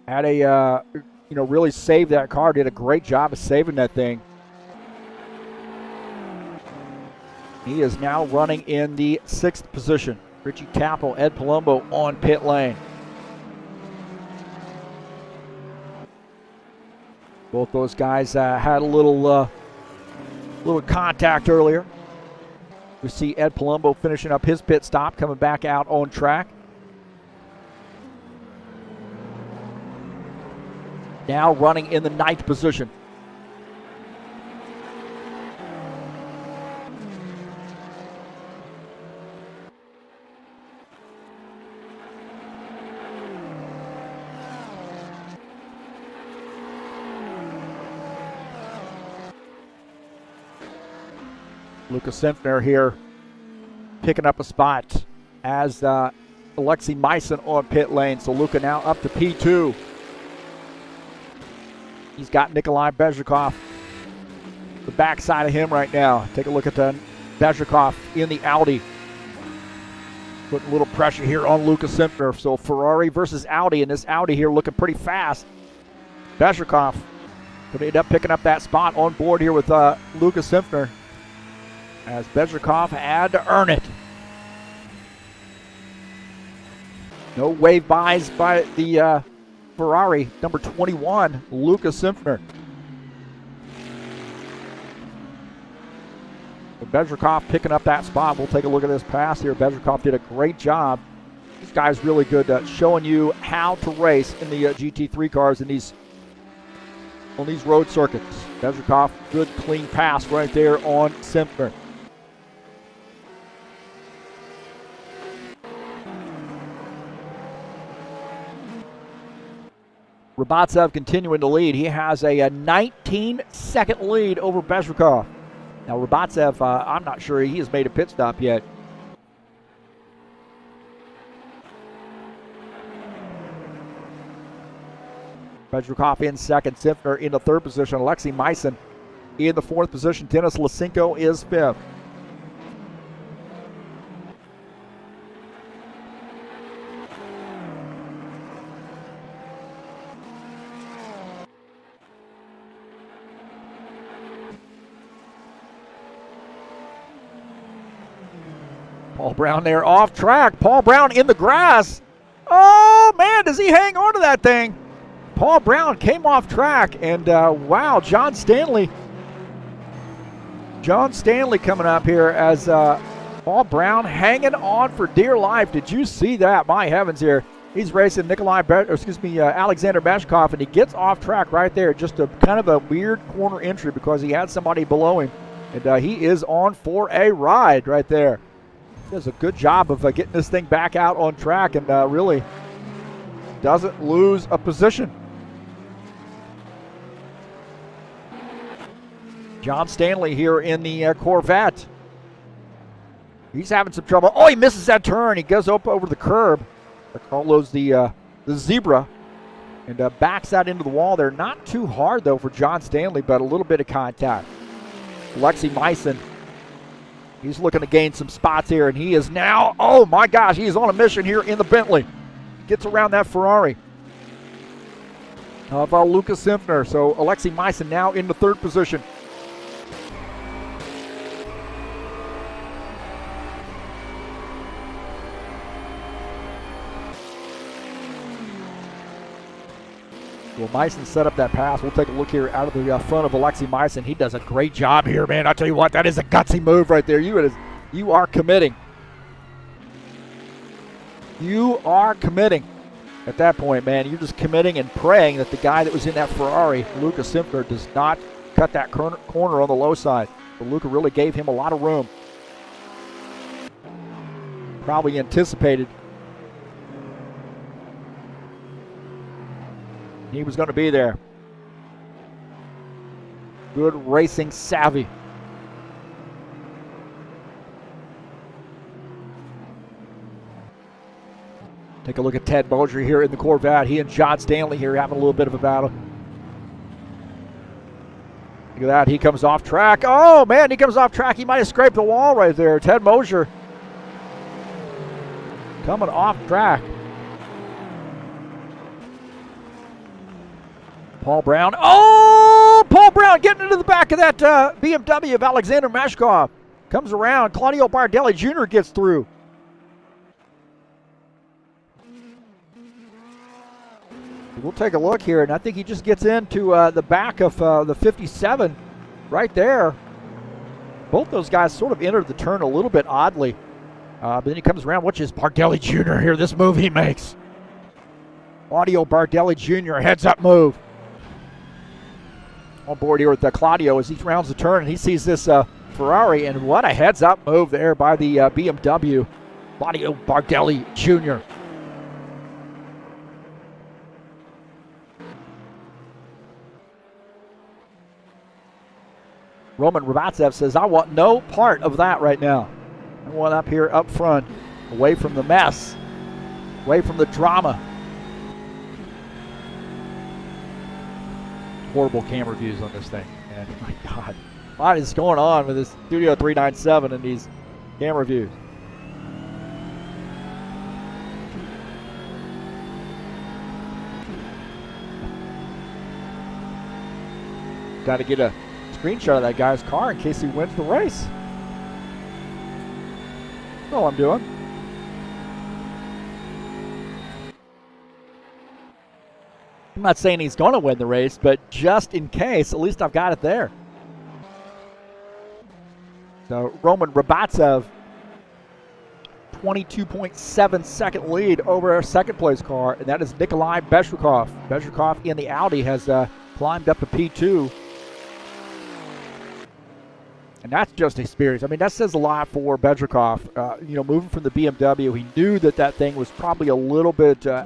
had a, really saved that car. Did a great job of saving that thing. He is now running in the sixth position. Richie Tapple, Ed Palumbo on pit lane. Both those guys had a little contact earlier. We see Ed Palumbo finishing up his pit stop, coming back out on track. Now running in the ninth position. Luca Simpner here picking up a spot as Alexei Myson on pit lane. So Luca now up to P2. He's got Nikolai Bezrikov the backside of him right now. Take a look at the Bezrikov in the Audi. Putting a little pressure here on Luca Simpner. So Ferrari versus Audi, and this Audi here looking pretty fast. Bezrikov going to end up picking up that spot on board here with Luca Simpner, as Bezrikov had to earn it. No wave buys by the Ferrari, number 21, Luca Simpner. Bezrikov picking up that spot. We'll take a look at this pass here. Bezrikov did a great job. This guy's really good at showing you how to race in the GT3 cars in on these road circuits. Bezrikov, good clean pass right there on Simpner. Rabatsev continuing to lead. He has a 19-second lead over Bezrikov. Now Rabatsev, I'm not sure he has made a pit stop yet. Bezrikov in second, Simpner in the third position, Alexei Myson in the fourth position, Denis Lysenko is fifth. Paul Brown there off track. Paul Brown in the grass. Oh, man, does he hang on to that thing? Paul Brown came off track, and wow, John Stanley coming up here as Paul Brown hanging on for dear life. Did you see that? My heavens here. He's racing Alexander Bezrikov, and he gets off track right there. Just a kind of a weird corner entry because he had somebody below him, and he is on for a ride right there. Does a good job of getting this thing back out on track, and really doesn't lose a position. John Stanley here in the Corvette. He's having some trouble. Oh, he misses that turn. He goes up over the curb. Carlos the zebra, and backs that into the wall there. Not too hard, though, for John Stanley, but a little bit of contact. Alexei Myson, he's looking to gain some spots here, and he is now, oh my gosh, he is on a mission here in the Bentley. Gets around that Ferrari of Luca Simpner. So Alexei Myson now in the third position. Well, Myson set up that pass. We'll take a look here out of the front of Alexei Myson. He does a great job here, man. I tell you what, that is a gutsy move right there. You are committing. You are committing at that point, man. You're just committing and praying that the guy that was in that Ferrari, Luca Simpner, does not cut that corner on the low side. But Luca really gave him a lot of room. Probably anticipated he was going to be there. Good racing savvy. Take a look at Ted Mosier here in the Corvette. He and John Stanley here having a little bit of a battle. Look at that. He comes off track. Oh, man, he comes off track. He might have scraped the wall right there. Ted Mosier coming off track. Paul Brown. Oh, Paul Brown getting into the back of that BMW of Alexander Bezrikov. Comes around. Claudio Bardelli Jr. gets through. We'll take a look here, and I think he just gets into the back of the 57 right there. Both those guys sort of entered the turn a little bit oddly. But then he comes around. Watch his Bardelli Jr. here. This move he makes. Claudio Bardelli Jr. heads up move. On board here with Claudio as he rounds the turn, and he sees this Ferrari, and what a heads-up move there by the BMW, Claudio Bardelli Jr. Roman Rabatsev says, I want no part of that right now. I want up here up front, away from the mess, away from the drama. Horrible camera views on this thing. And my God, what is going on with this Studio 397 and these camera views? Got to get a screenshot of that guy's car in case he wins the race. That's all I'm doing. I'm not saying he's going to win the race, but just in case, at least I've got it there. So Roman Rabatsev, 22.7 second lead over our second place car, and that is Nikolai Bezrikov. Bezrikov in the Audi has climbed up to P2. And that's just experience. I mean, that says a lot for Bezrikov. Moving from the BMW, he knew that thing was probably a little bit, kind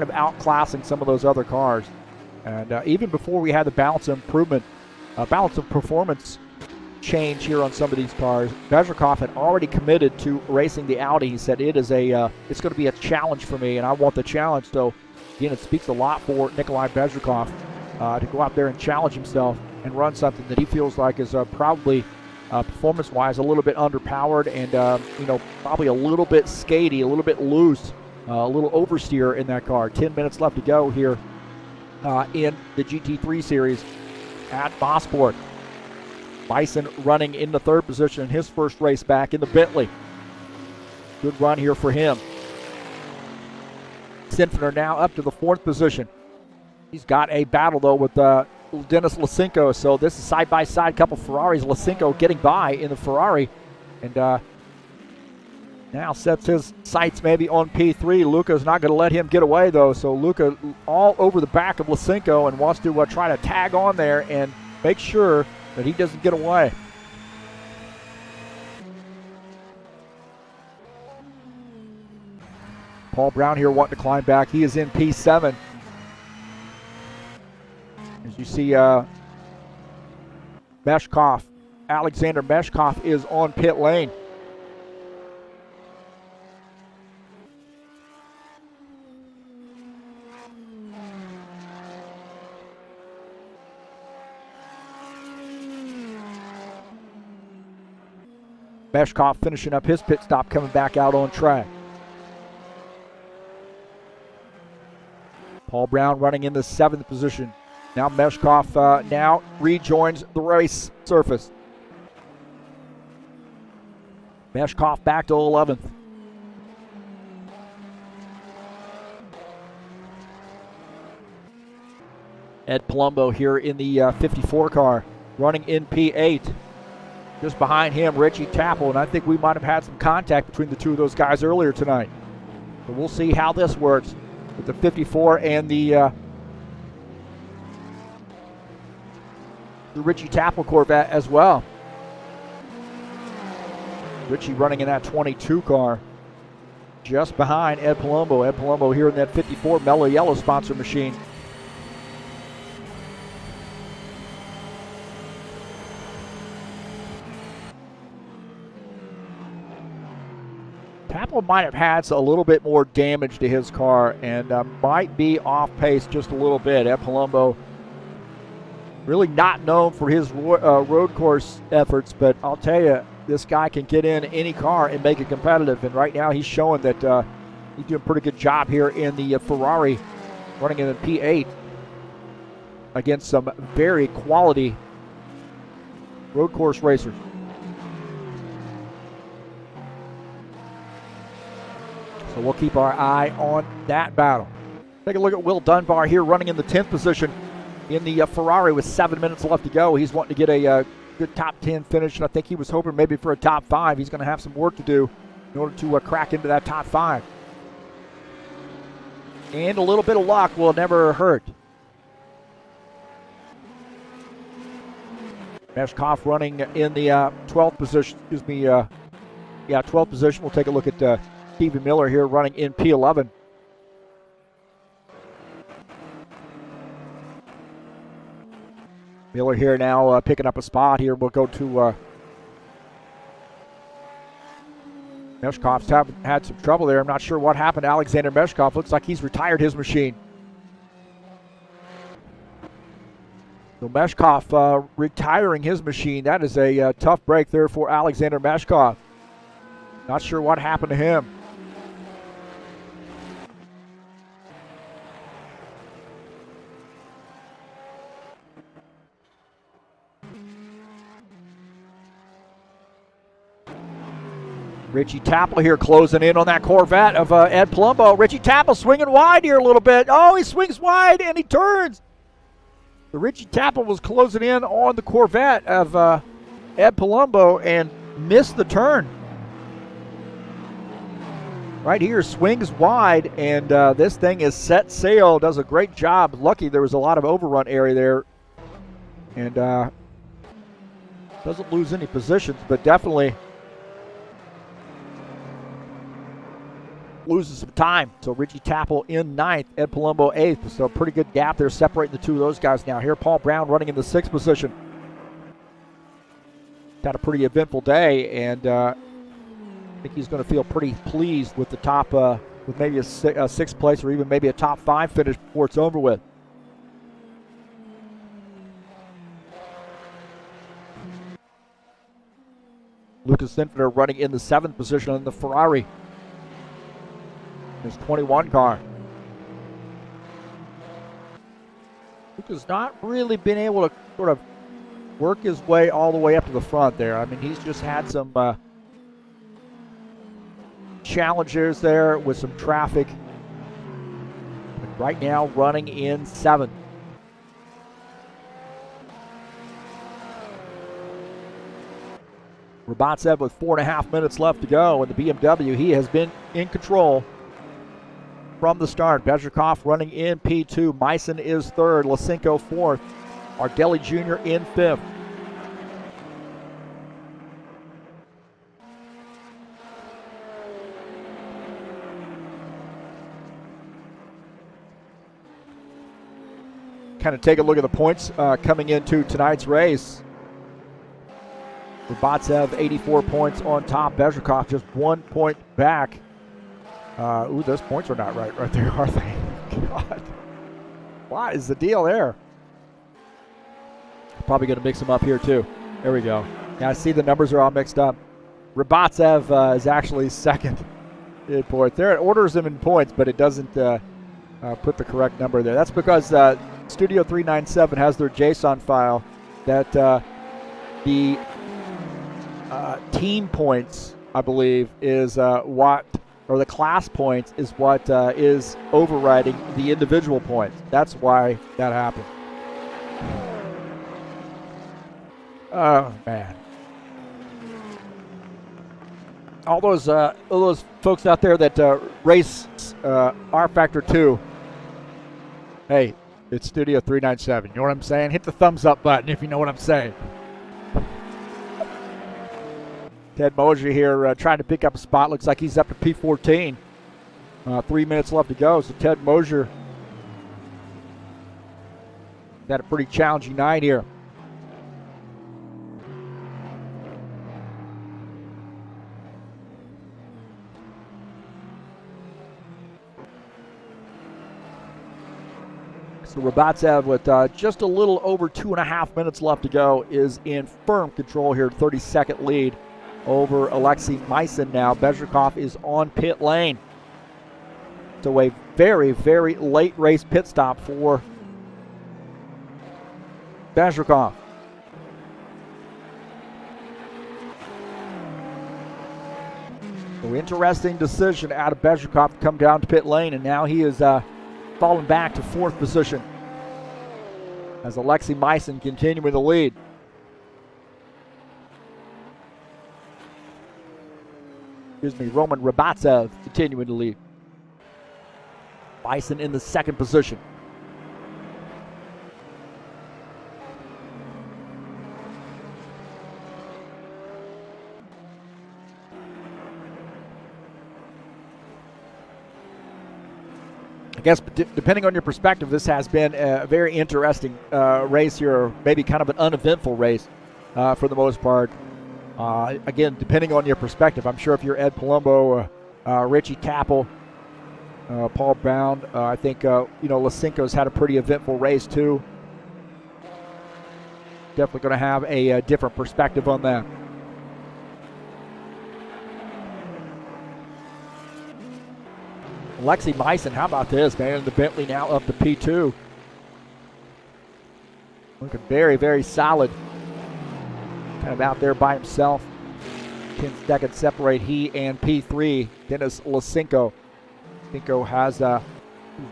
of outclassing some of those other cars. And even before we had the balance of performance change here on some of these cars, Bezrikov had already committed to racing the Audi. He said, it's going to be a challenge for me, and I want the challenge. So, again, it speaks a lot for Nikolai Bezrikov to go out there and challenge himself and run something that he feels like is probably performance-wise a little bit underpowered and, probably a little bit skatey, a little bit loose, a little oversteer in that car. 10 minutes left to go here in the GT3 series at Motorsport. Bison running in the third position in his first race back in the Bentley. Good run here for him. Sinfiner now up to the fourth position. He's got a battle, though, with Dennis Lysenko. So this is side-by-side couple Ferraris. Lysenko getting by in the Ferrari. And now sets his sights maybe on P3. Luca's not going to let him get away, though. So Luca all over the back of Lysenko and wants to try to tag on there and make sure that he doesn't get away. Paul Brown here wanting to climb back. He is in P7. As you see, Meshkov, Alexander Meshkov is on pit lane. Meshkov finishing up his pit stop, coming back out on track. Paul Brown running in the 7th position. Now Meshkov now rejoins the race surface. Meshkov back to 11th. Ed Palumbo here in the 54 car, running in P8. Just behind him, Richie Tapple, and I think we might have had some contact between the two of those guys earlier tonight. So we'll see how this works with the 54 and the Richie Tapple Corvette as well. Richie running in that 22 car, just behind Ed Palumbo. Ed Palumbo here in that 54 Mellow Yellow sponsor machine. Tapple might have had a little bit more damage to his car and might be off pace just a little bit. Ed Palumbo, really not known for his road course efforts, but I'll tell you, this guy can get in any car and make it competitive. And right now he's showing that he's doing a pretty good job here in the Ferrari, running in the P8 against some very quality road course racers. So we'll keep our eye on that battle. Take a look at Will Dunbar here running in the 10th position in the Ferrari with 7 minutes left to go. He's wanting to get a good top 10 finish, and I think he was hoping maybe for a top 5. He's going to have some work to do in order to crack into that top 5. And a little bit of luck will never hurt. Meshkov running in the 12th position. 12th position. We'll take a look at Stephen Miller here running in P11. Miller here now picking up a spot here. We'll go to Meshkov's had some trouble there. I'm not sure what happened to Alexander Meshkov. Looks like he's retired his machine. So Meshkov retiring his machine. That is a tough break there for Alexander Meshkov. Not sure what happened to him. Richie Tapple here closing in on that Corvette of Ed Palumbo. Richie Tapple swinging wide here a little bit. Oh, he swings wide and he turns. The Richie Tapple was closing in on the Corvette of Ed Palumbo and missed the turn. Right here, swings wide, and this thing is set sail. Does a great job. Lucky there was a lot of overrun area there. And doesn't lose any positions, but definitely loses some time. So Richie Tapple in 9th, Ed Palumbo 8th. So a pretty good gap there separating the two of those guys now. Here Paul Brown running in the 6th position. Had a pretty eventful day, and I think he's going to feel pretty pleased with the top, with maybe a 6th place or even maybe a top 5 finish before it's over with. Lucas Sinfitter running in the 7th position in the Ferrari. His 21 car. Lucas not really been able to sort of work his way all the way up to the front there. I mean, he's just had some challenges there with some traffic. But right now running in 7th. Rabatsev with 4.5 minutes left to go in the BMW. He has been in control from the start. Bezrikov running in P2. Meissen is 3rd. Lasenko 4th. Ardelli Jr. in 5th. Kind of take a look at the points coming into tonight's race. Rabatsev 84 points on top. Bezrikov just 1 point back. Ooh, those points are not right there, are they? God. What is the deal there? Probably going to mix them up here, too. There we go. Now, I see the numbers are all mixed up. Rabatsev is actually 2nd in points. There, it orders them in points, but it doesn't put the correct number there. That's because Studio 397 has their JSON file that the team points, I believe, is what, or the class points is what is overriding the individual points. That's why that happened. Oh, man. All those folks out there that race rFactor 2, hey, it's Studio 397. You know what I'm saying? Hit the thumbs up button if you know what I'm saying. Ted Mosier here trying to pick up a spot. Looks like he's up to P14. 3 minutes left to go. So Ted Mosier had a pretty challenging night here. So Rabatsev with just a little over 2.5 minutes left to go is in firm control here, 32nd lead over Alexei Meissen now. Bezrikov is on pit lane. So a very, very late race pit stop for Bezrikov. So interesting decision out of Bezrikov to come down to pit lane, and now he is fallen back to 4th position as Alexei Meissen continuing the lead. Excuse me, Roman Rabatsev continuing to lead. Meissen in the 2nd position. I guess depending on your perspective, this has been a very interesting race here, or maybe kind of an uneventful race for the most part. Again, depending on your perspective, I'm sure if you're Ed Palumbo, Richie Capel, Paul Brown, I think Lysenko's had a pretty eventful race too. Definitely going to have a different perspective on that. Alexei Meissen, how about this, man? The Bentley now up to P2. Looking very, very solid. Kind of out there by himself. 10 seconds separate he and P3, Denis Lysenko. Lysenko has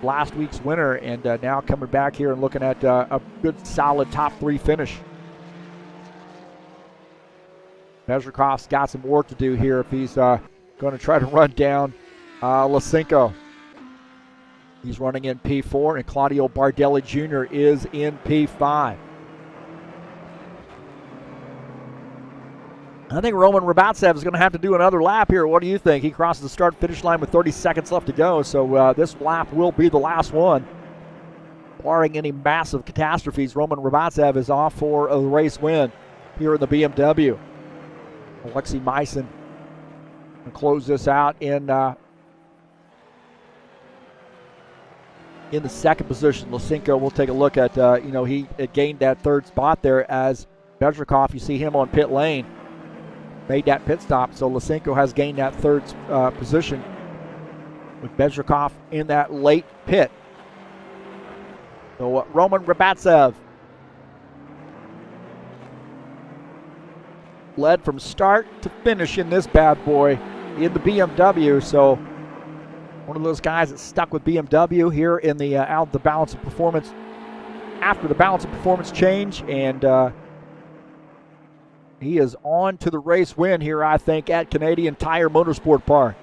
last week's winner and now coming back here and looking at a good, solid top 3 finish. Bezrikov's got some work to do here if he's going to try to run down Lysenko. He's running in P4, and Claudio Bardelli Jr. is in P5. I think Roman Rabatsev is going to have to do another lap here. What do you think? He crosses the start-finish line with 30 seconds left to go, so this lap will be the last one. Barring any massive catastrophes, Roman Rabatsev is off for a race win here in the BMW. Alexei Meissen will close this out in the second position. Lysenko, we'll take a look at, he gained that third spot there as Bezrikov, you see him on pit lane, made that pit stop. So Lysenko has gained that third position with Bezrikov in that late pit. So Roman Rabatsev led from start to finish in this bad boy in the BMW. So one of those guys that stuck with BMW here in the out the balance of performance after the balance of performance change, and he is on to the race win here, I think, at Canadian Tire Motorsport Park.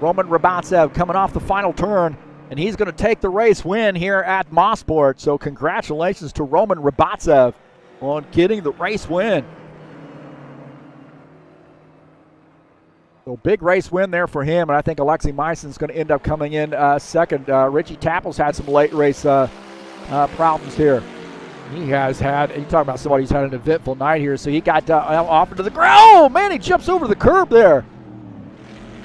Roman Rabatsev coming off the final turn, and he's going to take the race win here at Motorsport. So congratulations to Roman Rabatsev on getting the race win. So big race win there for him, and I think Alexei Meissen is going to end up coming in second. Richie Capel's had some late race problems here. He has had, you talk about somebody who's had an eventful night here, so he got off into the ground. Oh, man, he jumps over the curb there.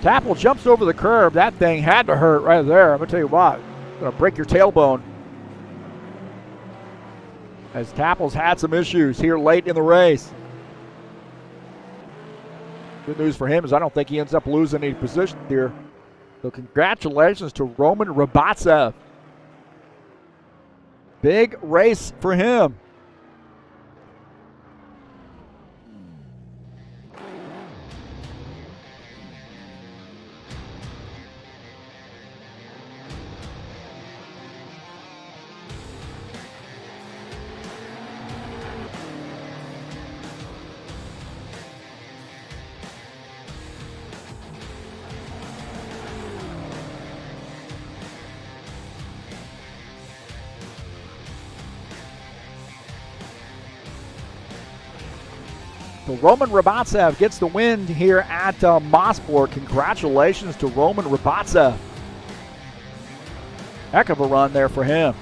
Capel jumps over the curb. That thing had to hurt right there. I'm going to tell you what, it's going to break your tailbone. As Capel's had some issues here late in the race. Good news for him is I don't think he ends up losing any position here. So congratulations to Roman Rabatsev. Big race for him. So Roman Rabatsev gets the win here at Motorsport. Congratulations to Roman Rabatsev. Heck of a run there for him.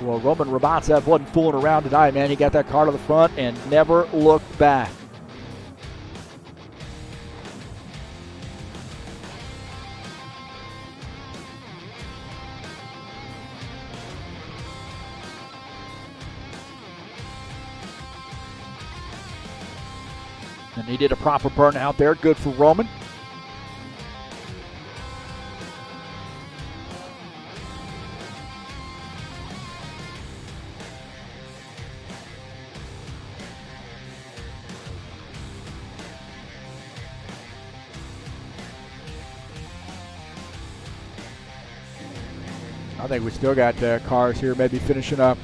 Well, Roman Rabatsev wasn't fooling around tonight, man. He got that car to the front and never looked back. And he did a proper burnout there. Good for Roman. I think we still got cars here maybe finishing up.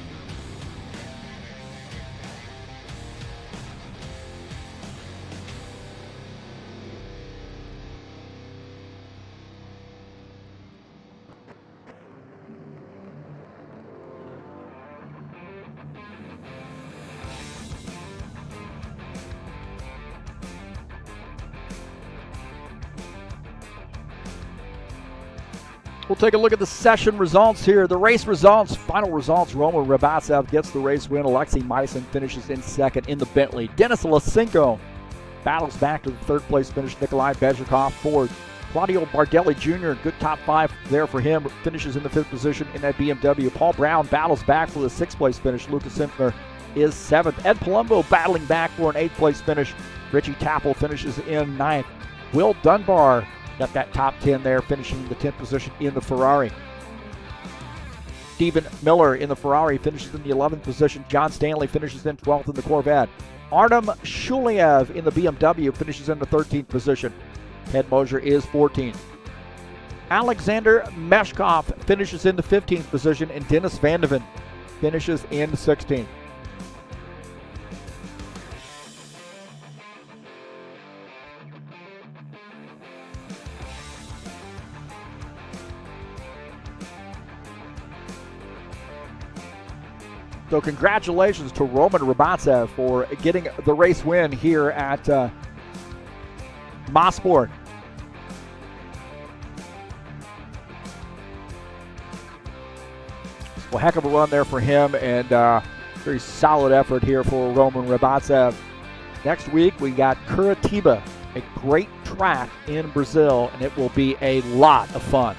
We'll take a look at the session results here. The race results, final results. Roman Rabatsev gets the race win. Alexei Maisen finishes in second in the Bentley. Dennis Lasenko battles back to the third place finish. Nikolai Bezrikov fourth. Claudio Bardelli Jr., good top five there for him, finishes in the fifth position in that BMW. Paul Brown battles back for the sixth place finish. Lucas Simpner is seventh. Ed Palumbo battling back for an eighth place finish. Richie Tapple finishes in ninth. Will Dunbar got that top 10 there, finishing in the 10th position in the Ferrari. Stephen Miller in the Ferrari finishes in the 11th position. John Stanley finishes in 12th in the Corvette. Artem Shuliev in the BMW finishes in the 13th position. Ted Mosier is 14th. Alexander Meshkov finishes in the 15th position, and Dennis Vandeven finishes in 16th. So congratulations to Roman Rabatsev for getting the race win here at Motorsport. Well, heck of a run there for him, and very solid effort here for Roman Rabatsev. Next week, we got Curitiba, a great track in Brazil, and it will be a lot of fun.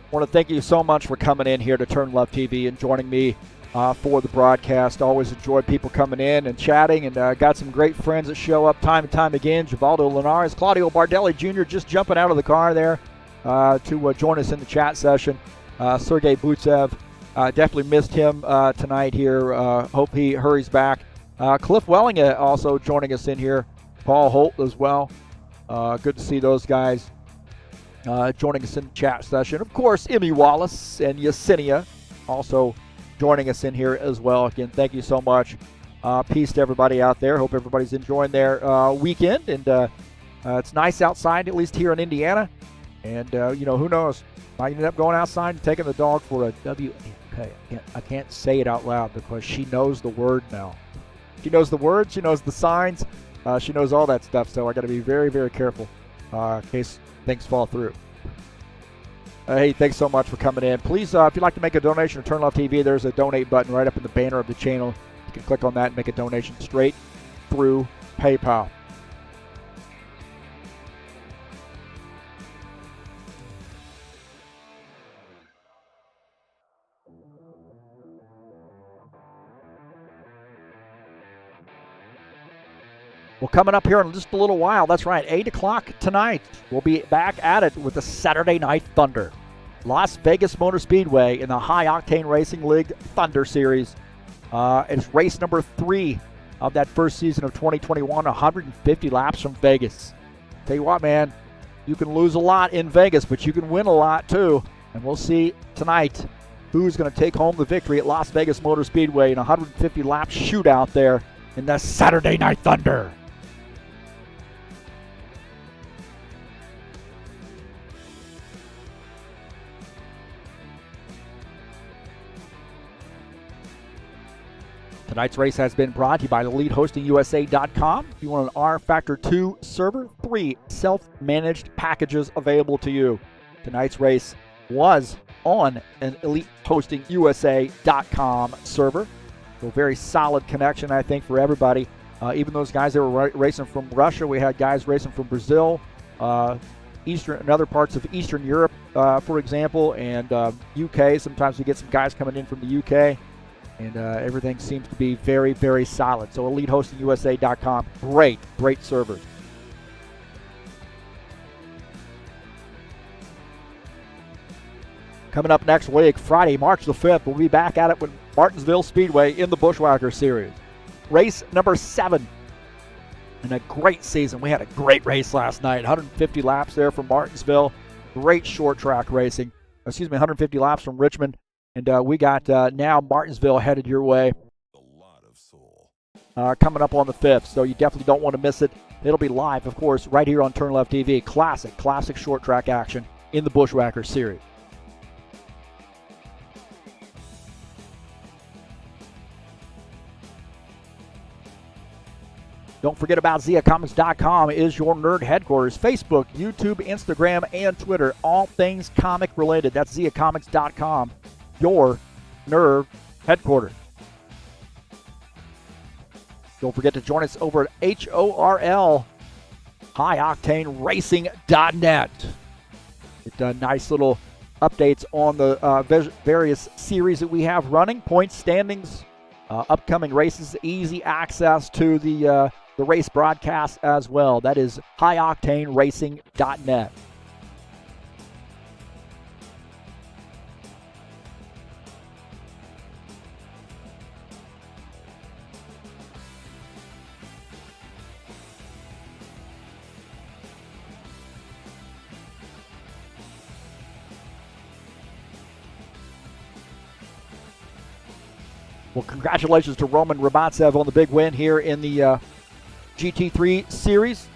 I want to thank you so much for coming in here to TurnLeftTV and joining me for the broadcast. Always enjoy people coming in and chatting, and got some great friends that show up time and time again. Givaldo Linares, Claudio Bardelli Jr. just jumping out of the car there to join us in the chat session. Sergei Butsev, definitely missed him tonight here. Hope he hurries back. Cliff Welling also joining us in here. Paul Holt as well. Good to see those guys joining us in the chat session. Of course, Emmy Wallace and Yesenia also joining us in here as well. Again, thank you so much. Peace to everybody out there. Hope everybody's enjoying their weekend. And it's nice outside, at least here in Indiana. And, who knows? Might end up going outside and taking the dog for a Okay, I can't say it out loud because she knows the word now. She knows the word. She knows the signs. She knows all that stuff. So I got to be very, very careful in case things fall through. Hey, thanks so much for coming in. Please, if you'd like to make a donation to TurnLeftTV, there's a donate button right up in the banner of the channel. You can click on that and make a donation straight through PayPal. Well, coming up here in just a little while, that's right, 8 o'clock tonight, we'll be back at it with the Saturday Night Thunder. Las Vegas Motor Speedway in the High Octane Racing League Thunder Series. It's race number 3 of that first season of 2021, 150 laps from Vegas. Tell you what, man, you can lose a lot in Vegas, but you can win a lot too. And we'll see tonight who's going to take home the victory at Las Vegas Motor Speedway in a 150 lap shootout there in the Saturday Night Thunder. Tonight's race has been brought to you by LeadHostingUSA.com. If you want an rFactor 2 server, 3 self-managed packages available to you. Tonight's race was on an EliteHostingUSA.com server. So a very solid connection, I think, for everybody. Even those guys that were racing from Russia, we had guys racing from Brazil, Eastern and other parts of Eastern Europe, for example, and UK. Sometimes we get some guys coming in from the UK. And everything seems to be very, very solid. So EliteHostingUSA.com, great server. Coming up next week, Friday, March the 5th, we'll be back at it with Martinsville Speedway in the Bushwhacker Series. Race number 7 in a great season. We had a great race last night, 150 laps there from Martinsville. Great short track racing. 150 laps from Richmond. And we got now Martinsville headed your way. Coming up on the 5th, so you definitely don't want to miss it. It'll be live, of course, right here on TurnLeft TV. Classic short track action in the Bushwhacker Series. Don't forget about ZiaComics.com is your nerd headquarters. Facebook, YouTube, Instagram, and Twitter. All things comic related. That's ZiaComics.com, your nerd headquarters. Don't forget to join us over at HORL, HighOctaneRacing.net. Get nice little updates on the various series that we have running, points, standings, upcoming races, easy access to the race broadcast as well. That is HighOctaneRacing.net. Well, congratulations to Roman Rabatsev on the big win here in the GT3 series.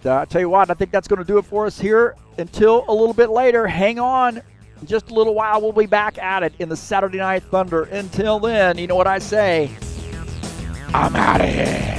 I tell you what, I think that's going to do it for us here until a little bit later. Hang on. In just a little while, we'll be back at it in the Saturday Night Thunder. Until then, you know what I say. I'm out of here.